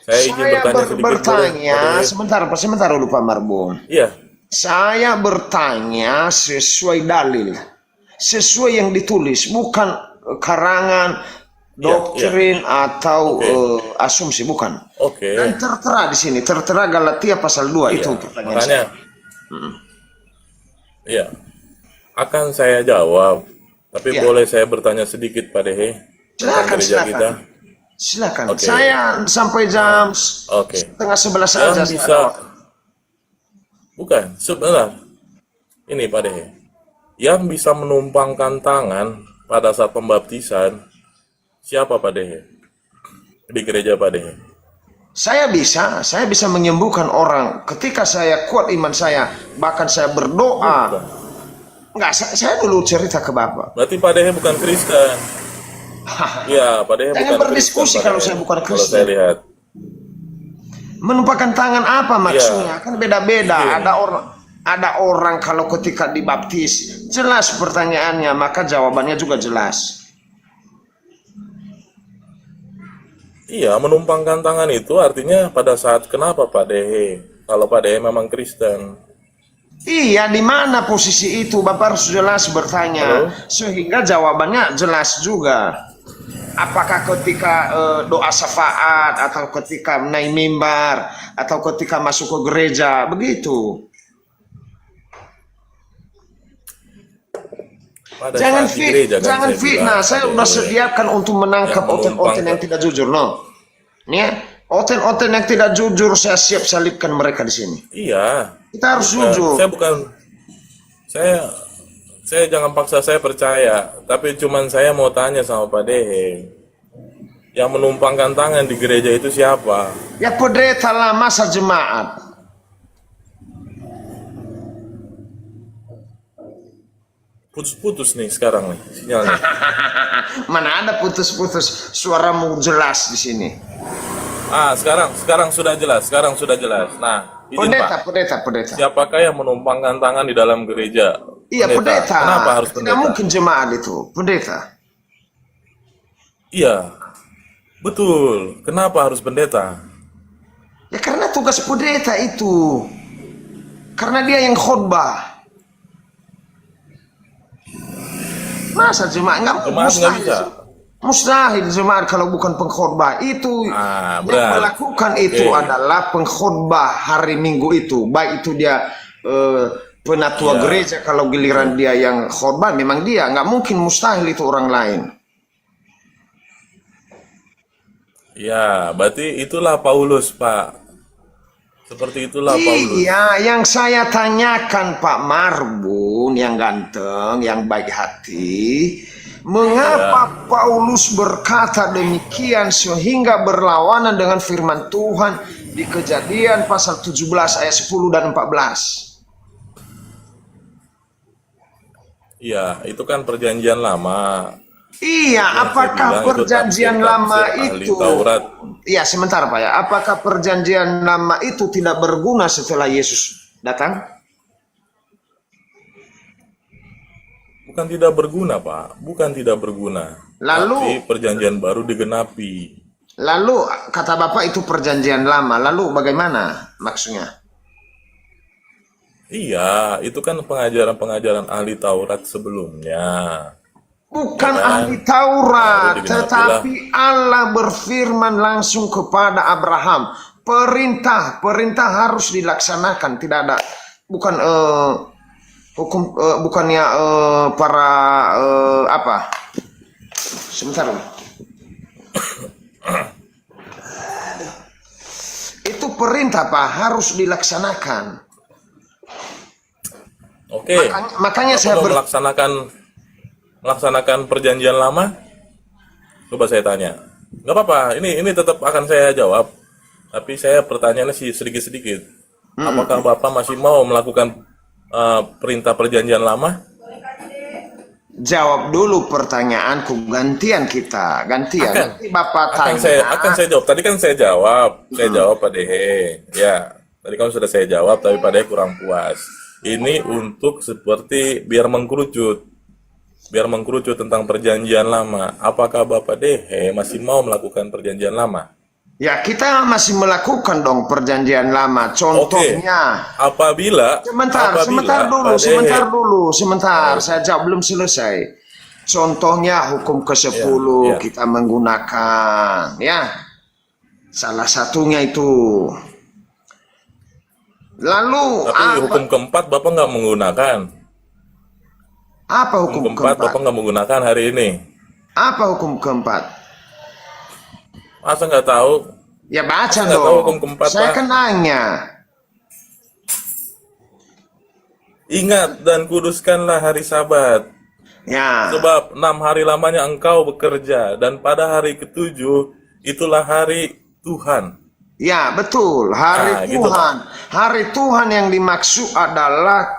Saya izin bertanya sedikit bertanya, boleh, sebentar dulu Pak Marbun. Iya, Saya bertanya sesuai dalil, sesuai yang ditulis, bukan karangan, doktrin atau asumsi, bukan. oke. Dan tertera di sini, tertera Galatia pasal 2 itu pertanyaan Makanya, saya. iya, akan saya jawab, tapi Iya. boleh saya bertanya sedikit Pak Dehe tentang Silakan, gereja kita. Silakan. Oke. Saya sampai jam Oke. setengah 11 Yang saja. bisa, bukan, sebentar. Ini Pak Dehe, yang bisa menumpangkan tangan pada saat pembaptisan, siapa Pak Dehe? Di gereja Pak Dehe. Saya bisa menyembuhkan orang ketika saya kuat iman saya, bahkan saya berdoa. Enggak, saya dulu cerita ke Bapak. Berarti Pak Dehe bukan Kristen. Iya, Pak Dehe Jangan bukan berdiskusi Kristen, Pak kalau Dehe. saya bukan Kalau saya Kristen. lihat. Menumpahkan tangan apa maksudnya? Iya. Kan beda-beda. Iya. Ada orang kalau ketika dibaptis jelas pertanyaannya, maka jawabannya juga jelas. Iya, menumpangkan tangan itu artinya pada saat kenapa Pak Dehe? Kalau Pak Dehe memang Kristen. Iya, di mana posisi itu? Bapak harus jelas bertanya, sehingga jawabannya jelas juga. Apakah ketika doa syafaat, atau ketika naik mimbar, atau ketika masuk ke gereja, begitu. Pada Jangan saat di gereja, kan jangan saya fitnah. bilang, Saya Pak udah Dehe. sediakan untuk menangkap Yang oten-oten menumpangkan. yang tidak jujur, no. Nih, oten-oten yang tidak jujur saya siap salibkan mereka di sini. Iya. Kita harus Bukan, jujur. saya jangan paksa saya percaya, tapi cuman saya mau tanya sama Pak Dehe, yang menumpangkan tangan di gereja itu siapa? Ya pendeta lah masa jemaat. Putus-putus nih sekarang nih sinyalnya. Mana ada putus-putus, suaramu jelas di sini. Sekarang sudah jelas, Nah, izin Pak, Pendeta. siapakah yang menumpangkan tangan di dalam gereja? Iya, pendeta. Kenapa harus Tidak pendeta? mungkin jemaat itu, pendeta. Iya, betul. Kenapa harus pendeta? Ya karena tugas pendeta itu. Karena dia yang khotbah. Masa jemaat nggak Jemaat nggak bisa. Mustahil jemaat kalau bukan pengkhotbah itu. Yang berat. melakukan itu Oke. adalah pengkhotbah hari Minggu itu. Baik itu dia penatua Iya. gereja, kalau giliran dia yang khotbah memang dia, nggak mungkin, mustahil itu orang lain. Ya, berarti itulah Paulus, Pak. Seperti itulah Paulus. Iya, yang saya tanyakan Pak Marbun yang ganteng, yang baik hati, mengapa Paulus berkata demikian sehingga berlawanan dengan firman Tuhan di Kejadian pasal 17 ayat 10 dan 14? Iya, itu kan perjanjian lama. Iya, Yang saya apakah bilang itu perjanjian tafsir lama ahli itu? Taurat. Iya, sebentar Pak ya. Apakah perjanjian lama itu tidak berguna setelah Yesus datang? Bukan tidak berguna, Pak. Bukan tidak berguna. Lalu- Tapi perjanjian baru digenapi. Lalu kata Bapak itu perjanjian lama. Lalu bagaimana maksudnya? Iya, itu kan pengajaran-pengajaran ahli Taurat sebelumnya. Bukan Ya kan? ahli Taurat, Baru digenapilah. tetapi Allah berfirman langsung kepada Abraham. Perintah harus dilaksanakan. Tidak ada, bukan hukum, bukannya para apa? Sebentar. Itu perintah Pak, harus dilaksanakan. Oke. Makanya Bapak saya mau melaksanakan perjanjian lama? Coba saya tanya. Nggak apa-apa, ini tetap akan saya jawab. Tapi saya pertanyaannya sih sedikit-sedikit. Apakah Bapak masih mau melakukan perintah perjanjian lama? jawab dulu pertanyaanku, gantian kita, gantian. Nanti Bapak tanya. Akan saya jawab. Tadi kan saya jawab Pak Dehe. Ya, tadi kan sudah saya jawab, tapi Pak Dehe kurang puas. Ini untuk seperti biar mengkerucut tentang perjanjian lama. Apakah Bapak Dehe masih mau melakukan perjanjian lama? Ya, kita masih melakukan dong perjanjian lama. Contohnya, Apabila sebentar dulu. Saya jawab belum selesai. Contohnya hukum ke-10 Ya. kita menggunakan, ya. Salah satunya itu. Lalu Tapi hukum keempat Bapak nggak menggunakan. apa Hukum hukum keempat keempat? Bapak nggak menggunakan hari ini. Apa hukum keempat? Masa nggak tahu? Ya baca Nggak tahu hukum dong. keempat, Saya Pak. kan nanya. Ingat dan kuduskanlah hari Sabat. Ya. Sebab 6 hari lamanya engkau bekerja, dan pada hari ketujuh itulah hari Tuhan. Ya, betul. Hari Gitu, Tuhan. Hari Tuhan yang dimaksud adalah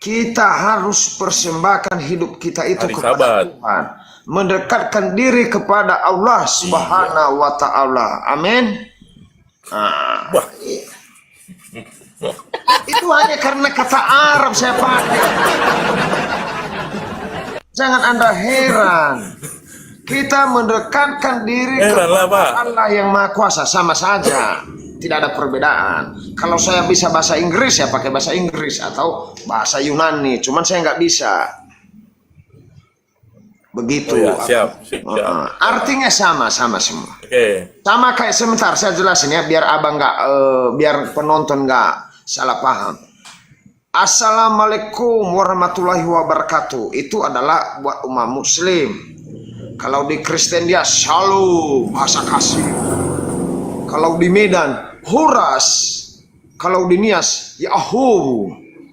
kita harus persembahkan hidup kita itu Hari kepada Sabat. Tuhan. Mendekatkan diri kepada Allah Subhanahu wa Ta'ala. Amin. Wah, Itu hanya karena kata Arab saya pakai. Jangan Anda heran. Kita mendekatkan diri Heran lah, Pak. kepada Allah yang Maha Kuasa, sama saja. Tidak ada perbedaan. Kalau saya bisa bahasa Inggris, ya pakai bahasa Inggris atau bahasa Yunani. Cuman saya nggak bisa. Begitu. Oh ya, siap. Artinya sama semua. Oke. Sama kayak, sebentar saya jelasin ya, biar abang nggak, biar penonton nggak salah paham. Assalamualaikum warahmatullahi wabarakatuh. Itu adalah buat umat Muslim. Kalau di Kristen dia Shalom, bahasa kasih. Kalau di Medan Huras. Kalau di Nias Yahoo.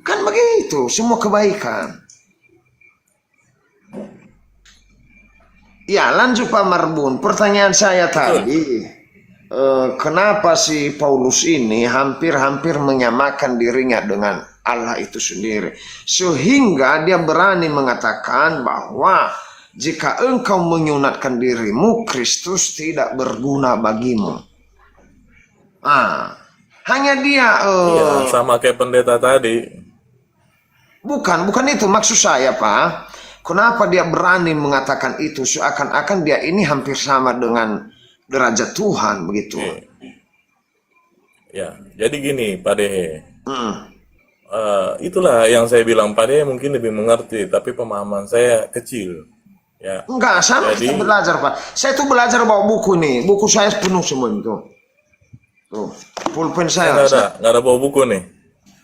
Kan begitu, semua kebaikan. Ya, lanjut Pak Marbun. Pertanyaan saya tadi, kenapa si Paulus ini hampir-hampir menyamakan dirinya dengan Allah itu sendiri, sehingga dia berani mengatakan bahwa jika engkau menyunatkan dirimu, Kristus tidak berguna bagimu. Hanya dia. Ya, sama kayak pendeta tadi. Bukan itu maksud saya, Pak. Kenapa dia berani mengatakan itu, seakan-akan dia ini hampir sama dengan derajat Tuhan begitu. Ya, jadi gini Pak Dehe. Itulah yang saya bilang, Pak Dehe mungkin lebih mengerti, tapi pemahaman saya kecil. Ya. Enggak, sama kita belajar, Pak. Saya tuh belajar bawa buku nih. Buku saya penuh semua itu. Tuh, pulpen saya. Nggak ada bawa buku nih.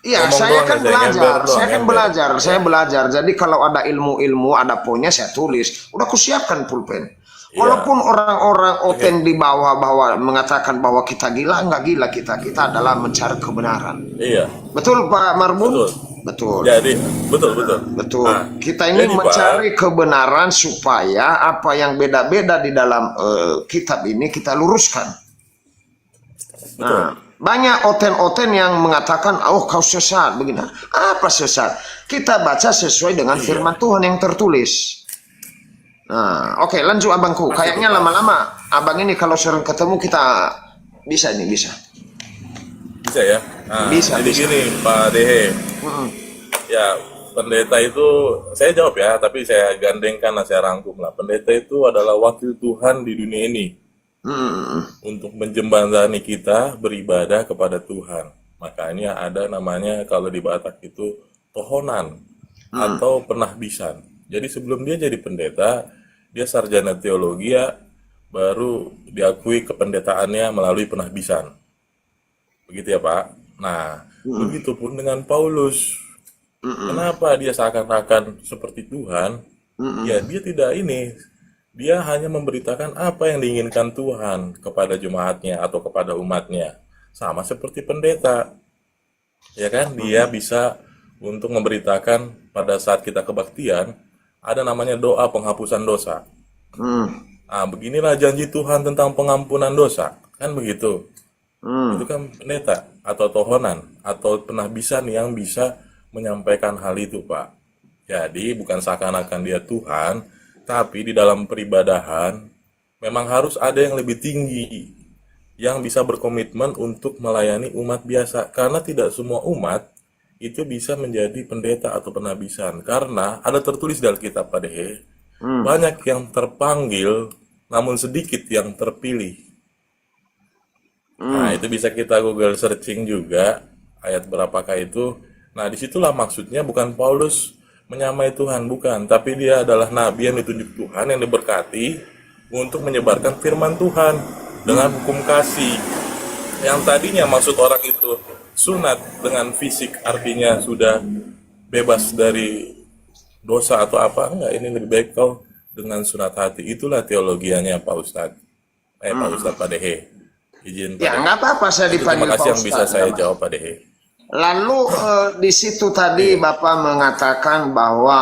Iya, Ngomong saya doang kan aja, belajar. ngember. Saya belajar. Jadi kalau ada ilmu-ilmu, ada poinnya saya tulis. Udah aku siapkan pulpen. Iya. Walaupun orang-orang oten di bawah mengatakan bahwa kita gila, enggak gila kita. Kita adalah mencari kebenaran. Iya. Betul Pak Marbun? Betul. Betul. Jadi, betul. Betul. Nah, Kita ini jadi, mencari kebenaran supaya apa yang beda-beda di dalam kitab ini kita luruskan. Nah, banyak oten-oten yang mengatakan, oh kau sesat, begini. Apa sesat? Kita baca sesuai dengan firman Tuhan yang tertulis. Nah, oke, lanjut abangku. Kayaknya lama-lama abang ini kalau sering ketemu kita bisa. Bisa ya? Nah, Bisa. Jadi gini Pak Dehe. Ya, pendeta itu, saya jawab ya, tapi saya gandengkan, saya rangkum lah. Pendeta itu adalah wakil Tuhan di dunia ini. Untuk menjembatani kita beribadah kepada Tuhan. Makanya ada namanya kalau di Batak itu tohonan atau penahbisan. Jadi sebelum dia jadi pendeta, dia sarjana teologi ya, baru diakui kependetaannya melalui penahbisan. Begitu ya Pak. Nah, begitupun dengan Paulus. Kenapa dia seakan-akan seperti Tuhan? Ya dia tidak ini. Dia hanya memberitakan apa yang diinginkan Tuhan kepada jemaatnya atau kepada umatnya. sama seperti pendeta. Ya kan, dia bisa untuk memberitakan pada saat kita kebaktian, ada namanya doa penghapusan dosa. Nah, beginilah janji Tuhan tentang pengampunan dosa. Kan begitu. Itu kan pendeta atau tohonan atau penahbisan yang bisa menyampaikan hal itu, Pak. Jadi bukan seakan-akan dia Tuhan, tapi di dalam peribadahan memang harus ada yang lebih tinggi yang bisa berkomitmen untuk melayani umat biasa. Karena tidak semua umat itu bisa menjadi pendeta atau penahbisan. Karena ada tertulis dalam kitab Pak Dehe, banyak yang terpanggil namun sedikit yang terpilih. Nah, itu bisa kita Google searching juga ayat berapakah itu. Nah, disitulah maksudnya bukan Paulus menyamai Tuhan, bukan, tapi dia adalah nabi yang ditunjuk Tuhan, yang diberkati untuk menyebarkan firman Tuhan dengan hukum kasih. Yang tadinya maksud orang itu sunat dengan fisik, artinya sudah bebas dari dosa atau apa, enggak, ini lebih baik kau dengan sunat hati. Itulah teologianya Pak Ustadz. Pak Ustadz Pak Dehe. Izin Pak Ya, Dehe. nggak apa-apa saya Itu terima dipanggil kasih Pak yang bisa Ustadz. saya jawab Pak Dehe. Lalu di situ tadi Bapak mengatakan bahwa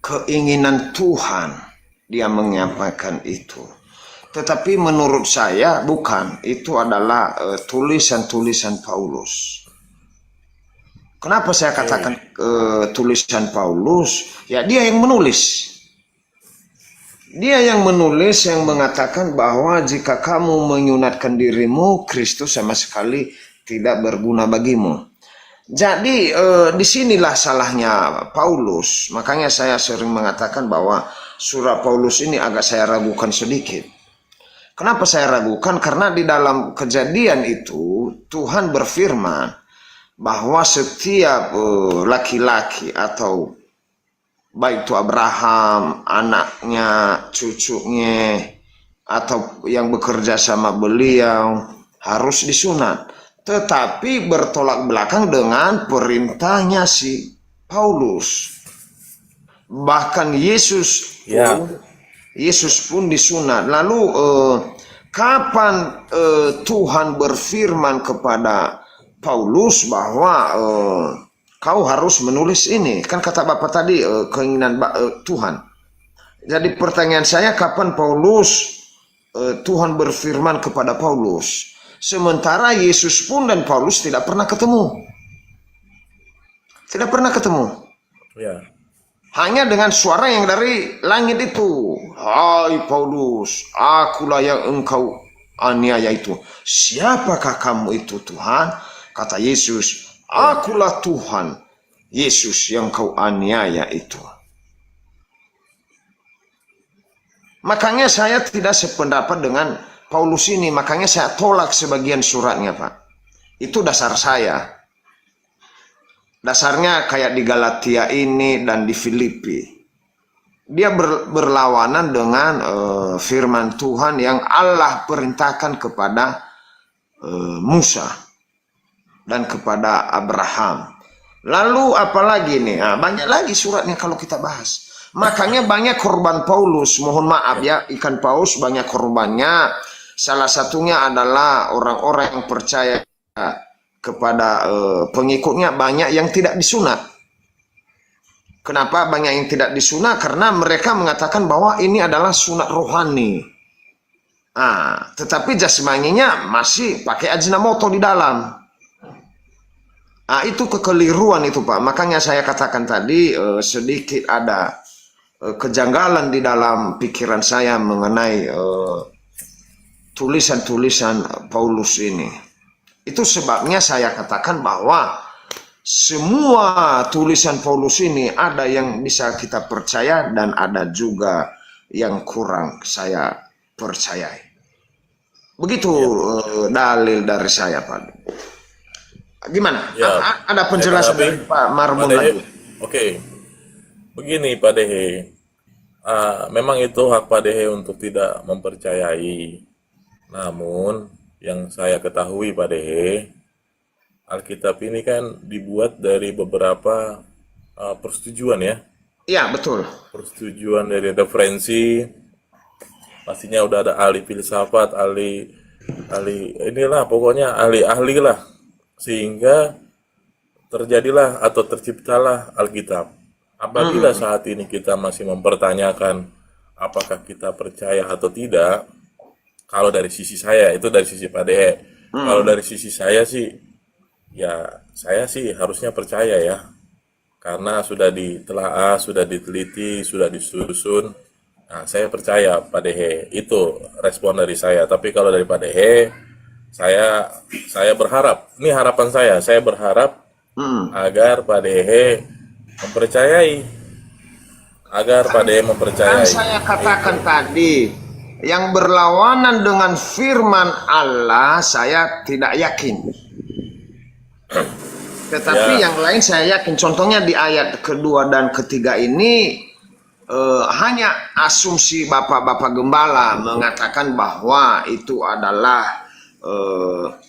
keinginan Tuhan dia menyampaikan itu. Tetapi menurut saya bukan, itu adalah tulisan-tulisan Paulus. Kenapa saya katakan tulisan Paulus? Ya, dia yang menulis. Dia yang menulis, yang mengatakan bahwa jika kamu menyunatkan dirimu, Kristus sama sekali tidak berguna bagimu. Jadi disinilah salahnya Paulus. Makanya saya sering mengatakan bahwa surat Paulus ini agak saya ragukan sedikit. Kenapa saya ragukan? Karena di dalam Kejadian itu Tuhan berfirman bahwa setiap laki-laki atau baik itu Abraham, anaknya, cucunya, atau yang bekerja sama beliau harus disunat. Tetapi bertolak belakang dengan perintahnya si Paulus. Bahkan Yesus pun disunat. Lalu kapan Tuhan berfirman kepada Paulus bahwa kau harus menulis ini? Kan kata Bapak tadi keinginan Tuhan. Jadi pertanyaan saya, kapan Tuhan berfirman kepada Paulus? Sementara Yesus pun dan Paulus tidak pernah ketemu. Tidak pernah ketemu. Ya. Hanya dengan suara yang dari langit itu. Hai Paulus, akulah yang engkau aniaya itu. Siapakah kamu itu Tuhan? Kata Yesus, akulah Tuhan Yesus yang kau aniaya itu. Makanya saya tidak sependapat dengan Paulus ini. Makanya saya tolak sebagian suratnya, Pak. Itu dasar saya. Dasarnya kayak di Galatia ini dan di Filipi. Dia berlawanan dengan firman Tuhan yang Allah perintahkan kepada Musa dan kepada Abraham. Lalu apalagi nih? Nah, banyak lagi suratnya kalau kita bahas. Makanya banyak korban Paulus. Mohon maaf ya, ikan paus banyak korbannya. Salah satunya adalah orang-orang yang percaya kepada pengikutnya banyak yang tidak disunat. Kenapa banyak yang tidak disunat? Karena mereka mengatakan bahwa ini adalah sunat rohani. Tetapi jasmaninya masih pakai ajinomoto di dalam. Itu kekeliruan itu, Pak. Makanya saya katakan tadi sedikit ada kejanggalan di dalam pikiran saya mengenai tulisan-tulisan Paulus ini. Itu sebabnya saya katakan bahwa semua tulisan Paulus ini ada yang bisa kita percaya dan ada juga yang kurang saya percayai. Begitu dalil dari saya, Pak. Gimana? Ya. Ada penjelasan dari Pak Marbun lagi? Oke. Begini Pak Dehe. Memang itu hak Pak Dehe untuk tidak mempercayai. Namun yang saya ketahui Pak Dehe, Alkitab ini kan dibuat dari beberapa persetujuan ya. Iya, betul. Persetujuan dari referensi. Pastinya udah ada ahli filsafat, ahli ahli inilah pokoknya ahli-ahli lah, sehingga terjadilah atau terciptalah Alkitab. Apabila saat ini kita masih mempertanyakan apakah kita percaya atau tidak, kalau dari sisi saya, itu dari sisi Pak Dehe. Kalau dari sisi saya sih, ya saya sih harusnya percaya ya. Karena sudah ditelaah, sudah diteliti, sudah disusun. Nah, saya percaya Pak Dehe. Itu respon dari saya. Tapi kalau dari Pak Dehe, saya berharap, ini harapan saya berharap agar Pak Dehe mempercayai, Kan saya katakan tadi, yang berlawanan dengan firman Allah saya tidak yakin. Tetapi Ya. yang lain saya yakin. Contohnya di ayat kedua dan ketiga ini hanya asumsi bapak-bapak gembala mengatakan bahwa itu adalah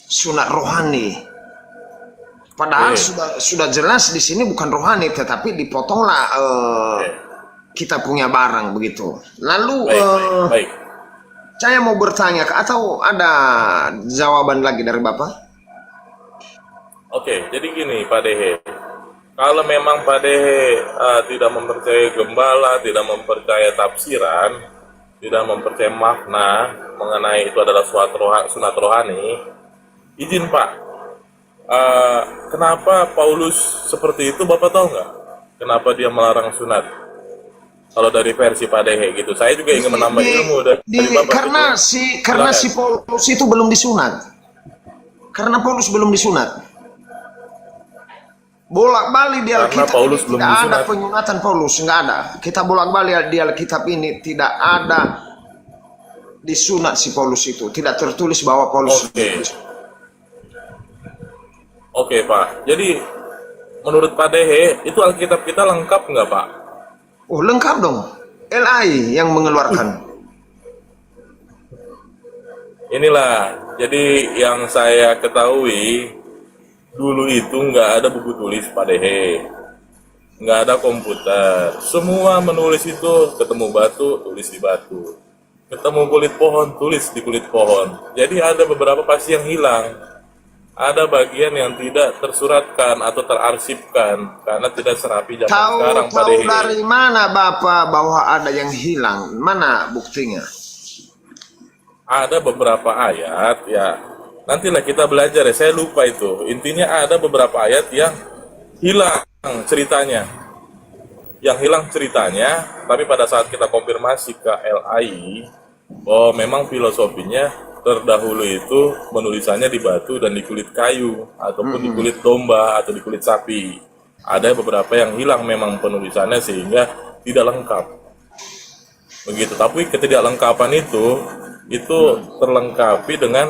sunat rohani. Padahal sudah jelas di sini bukan rohani, tetapi dipotonglah kita punya barang begitu. Lalu Baik. saya mau bertanya, atau ada jawaban lagi dari Bapak? Oke, jadi gini Pak Dehe. Kalau memang Pak Dehe tidak mempercayai gembala, tidak mempercayai tafsiran, tidak mempercayai makna mengenai itu adalah sunat rohani, izin Pak. Kenapa Paulus seperti itu, Bapak tahu nggak? Kenapa dia melarang sunat? Kalau dari versi Pak Dehe gitu, saya juga ingin menambah ilmu dari Bapak. Karena si Paulus itu belum disunat. Karena Paulus belum disunat. Bolak-balik di Karena Alkitab Paulus ini belum tidak ada disunat. penyunatan Paulus, nggak ada. Kita bolak-balik di Alkitab ini tidak ada disunat si Paulus itu. Tidak tertulis bahwa Paulus. Oke Pak, jadi menurut Pak Dehe, itu Alkitab kita lengkap nggak Pak? Oh lengkap dong. LAI yang mengeluarkan. Inilah, jadi yang saya ketahui, dulu itu nggak ada buku tulis Pak Dehe, nggak ada komputer, semua menulis itu ketemu batu, tulis di batu, ketemu kulit pohon, tulis di kulit pohon. Jadi ada beberapa pasti yang hilang. Ada bagian yang tidak tersuratkan atau terarsipkan karena tidak serapi zaman sekarang Pak Tahu Dehe. dari mana Bapak bahwa ada yang hilang? Mana buktinya? Ada beberapa ayat ya, nantilah kita belajar ya, saya lupa itu. Intinya ada beberapa ayat yang hilang ceritanya. Yang hilang ceritanya, tapi pada saat kita konfirmasi ke LAI, oh memang filosofinya terdahulu itu menulisannya di batu dan di kulit kayu, ataupun di kulit domba atau di kulit sapi. Ada beberapa yang hilang memang penulisannya sehingga tidak lengkap. Begitu. Tapi ketidaklengkapan itu terlengkapi dengan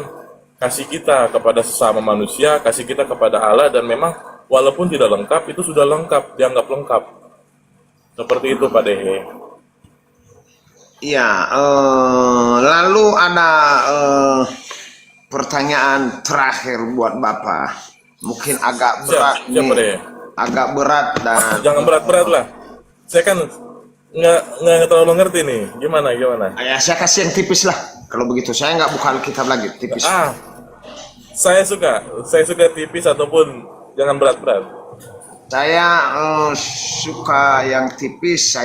kasih kita kepada sesama manusia, kasih kita kepada Allah, dan memang walaupun tidak lengkap itu sudah lengkap, dianggap lengkap. Seperti itu Pak Dehe. Ya, lalu ada pertanyaan terakhir buat Bapak. Mungkin agak berat Siap, Pak Dehe. agak berat dan Jangan berat-berat lah. Saya kan nggak terlalu ngerti nih. Gimana? ya saya kasih yang tipis lah. Kalau begitu saya nggak buka Alkitab lagi, tipis. Saya suka tipis ataupun jangan berat-berat. Saya suka yang tipis,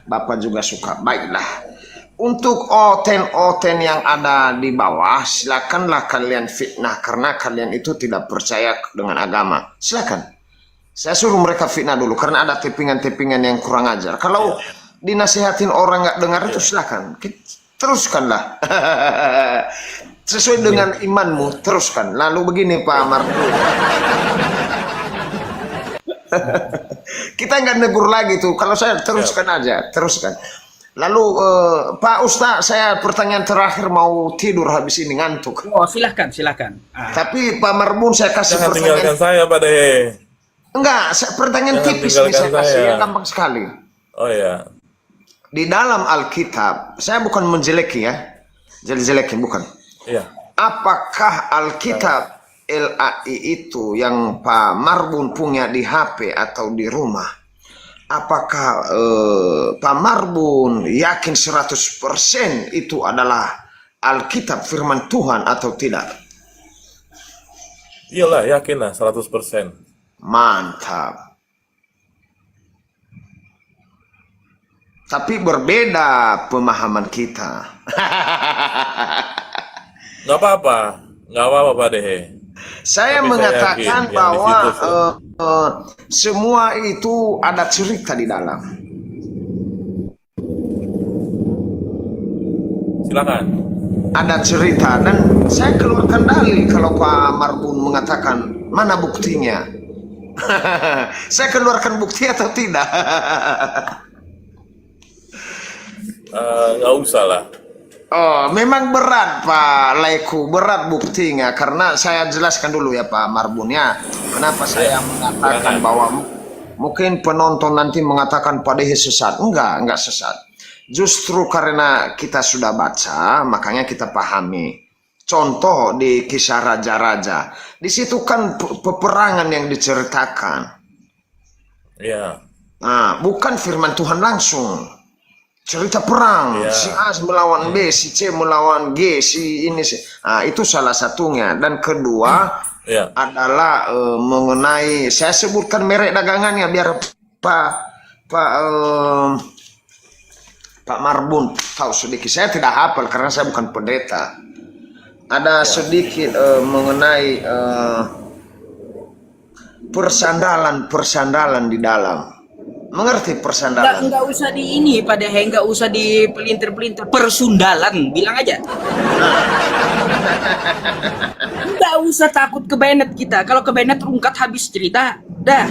Bapak juga suka. Baiklah. Untuk oten-oten yang ada di bawah, silakanlah kalian fitnah karena kalian itu tidak percaya dengan agama. Silakan. Saya suruh mereka fitnah dulu karena ada tepingan-tepingan yang kurang ajar. Kalau dinasihatin orang nggak dengar itu silakan. Teruskanlah. Sesuai dengan imanmu, teruskan. Lalu begini Pak Mardu. Kita nggak negur lagi tuh. Kalau saya teruskan aja, teruskan. Lalu Pak Ustaz, saya pertanyaan terakhir, mau tidur habis ini ngantuk. Oh, silahkan. Tapi Pak Marbun saya kasih Jangan tinggalkan pertanyaan. saya Pak Dehe. Enggak, pertanyaan Jangan tipis nih tinggalkan saya kasih, saya. yang gampang sekali. Oh ya. Di dalam Alkitab, saya bukan menjeleki ya, jelek-jelekin bukan. Iya. Apakah Alkitab LAI itu yang Pak Marbun punya di HP atau di rumah? Apakah Pak Marbun yakin 100% itu adalah Alkitab firman Tuhan atau tidak? Iyalah, yakin lah 100%. Mantap. Tapi berbeda pemahaman kita. Nggak apa-apa, nggak apa-apa Pak Dehe. Saya Tapi mengatakan saya yakin yang bahwa di situ, semua itu ada cerita di dalam. Silakan. Ada cerita dan saya keluarkan dalil kalau Pak Marbun mengatakan mana buktinya. Saya keluarkan bukti atau tidak? Nggak usah lah. Oh, memang berat Pak Laiku, berat buktinya karena saya jelaskan dulu ya Pak Marbun ya. Kenapa saya mengatakan bahwa mungkin penonton nanti mengatakan Pak Dehe sesat. Enggak sesat. Justru karena kita sudah baca, makanya kita pahami. Contoh di kisah raja-raja, di situ kan peperangan yang diceritakan. Iya. Nah, bukan firman Tuhan langsung. Cerita perang, Iya. si A melawan B, si C melawan G, si ini si. Nah, itu salah satunya. Dan kedua Iya. adalah mengenai, saya sebutkan merek dagangannya biar Pak Marbun tahu sedikit. Saya tidak hafal karena saya bukan pendeta. Ada sedikit mengenai persandalan di dalam. Mengerti persandalan? Nggak usah di ini Pak Dehe, nggak usah di pelintir-pelintir. Persundalan, bilang aja. Nggak usah takut ke Bennett kita. Kalau ke Bennett rungkat habis cerita. Dah.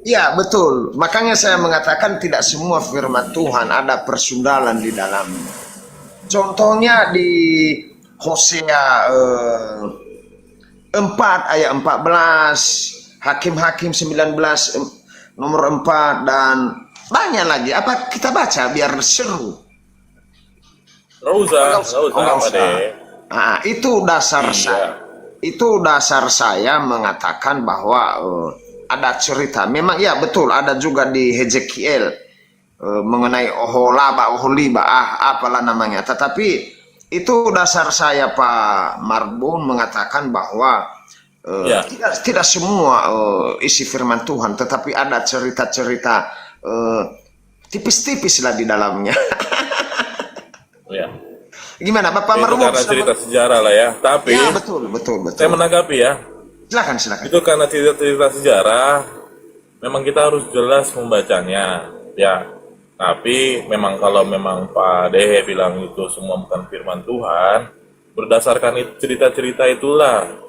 Ya betul. Makanya saya mengatakan tidak semua firman Tuhan ada persundalan di dalamnya. Contohnya di Hosea 4 ayat 14. Hakim-hakim 19 nomor 4 dan banyak lagi. Apa kita baca biar seru? Nggak usah Pak Dehe. Nah, itu dasar Iya. saya. Itu dasar saya mengatakan bahwa ada cerita. Memang ya betul ada juga di Hezekiel mengenai Oholiba, apalah namanya. Tetapi itu dasar saya Pak Marbun mengatakan bahwa Ya. tidak semua isi firman Tuhan, tetapi ada cerita-cerita tipis-tipis lah di dalamnya. Ya. Gimana Bapak Itu Marbun? karena cerita sejarah lah ya. Tapi Ya betul. saya menanggapi ya. Silakan. Itu karena cerita sejarah, memang kita harus jelas membacanya, ya. Tapi memang kalau memang Pak Dehe bilang itu semua bukan firman Tuhan, berdasarkan cerita-cerita itulah,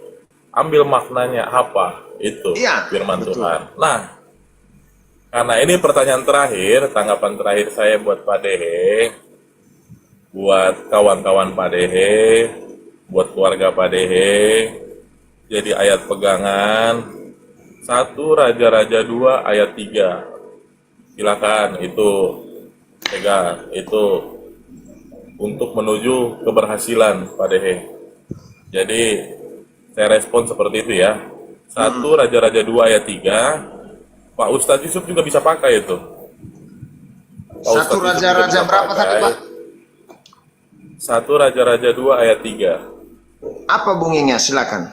ambil maknanya apa itu Iya, firman betul. Tuhan. Nah, karena ini pertanyaan terakhir, tanggapan terakhir saya buat Pak Dehe, buat kawan-kawan Pak Dehe, buat keluarga Pak Dehe. Jadi ayat pegangan 1 Raja-Raja 2 ayat 3. Silakan itu pegang, itu untuk menuju keberhasilan Pak Dehe. Jadi saya respon seperti itu ya. 1 Raja-Raja 2 ayat 3. Pak Ustadz Yusuf juga bisa pakai itu. Pak 1 Ustadz Yusuf juga Raja-Raja bisa berapa tadi pakai. Pak? 1 Raja-Raja 2 ayat 3. Apa bunyinya? Silakan.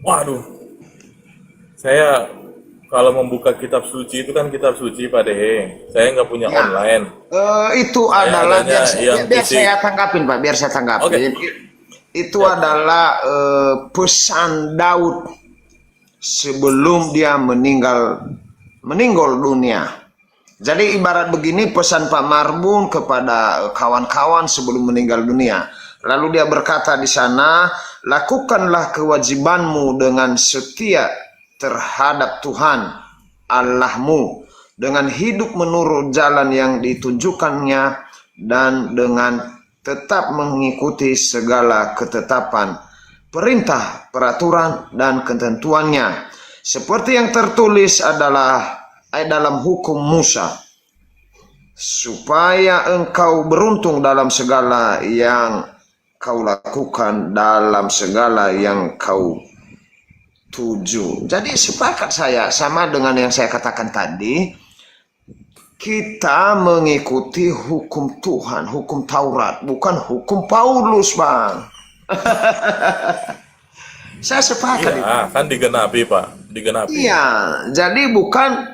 Waduh, saya kalau membuka kitab suci itu kan kitab suci Pak Dehe. Saya nggak punya Ya. online. Itu Saya adalah adanya yang biar fisik. saya tanggapin Pak, biar saya tanggapin. Oke. Itu adalah pesan Daud sebelum dia meninggal dunia. Jadi ibarat begini pesan Pak Marbun kepada kawan-kawan sebelum meninggal dunia. Lalu dia berkata di sana, lakukanlah kewajibanmu dengan setia terhadap Tuhan Allahmu, dengan hidup menurut jalan yang ditunjukkannya, dan dengan tetap mengikuti segala ketetapan, perintah, peraturan, dan ketentuannya, seperti yang tertulis adalah dalam hukum Musa, supaya engkau beruntung dalam segala yang kau lakukan, dalam segala yang kau tuju. Jadi sepakat saya sama dengan yang saya katakan tadi. Kita mengikuti hukum Tuhan, hukum Taurat, bukan hukum Paulus, Bang. Saya sepakat. Iya, kan digenapi, Pak. Digenapi. Iya, jadi bukan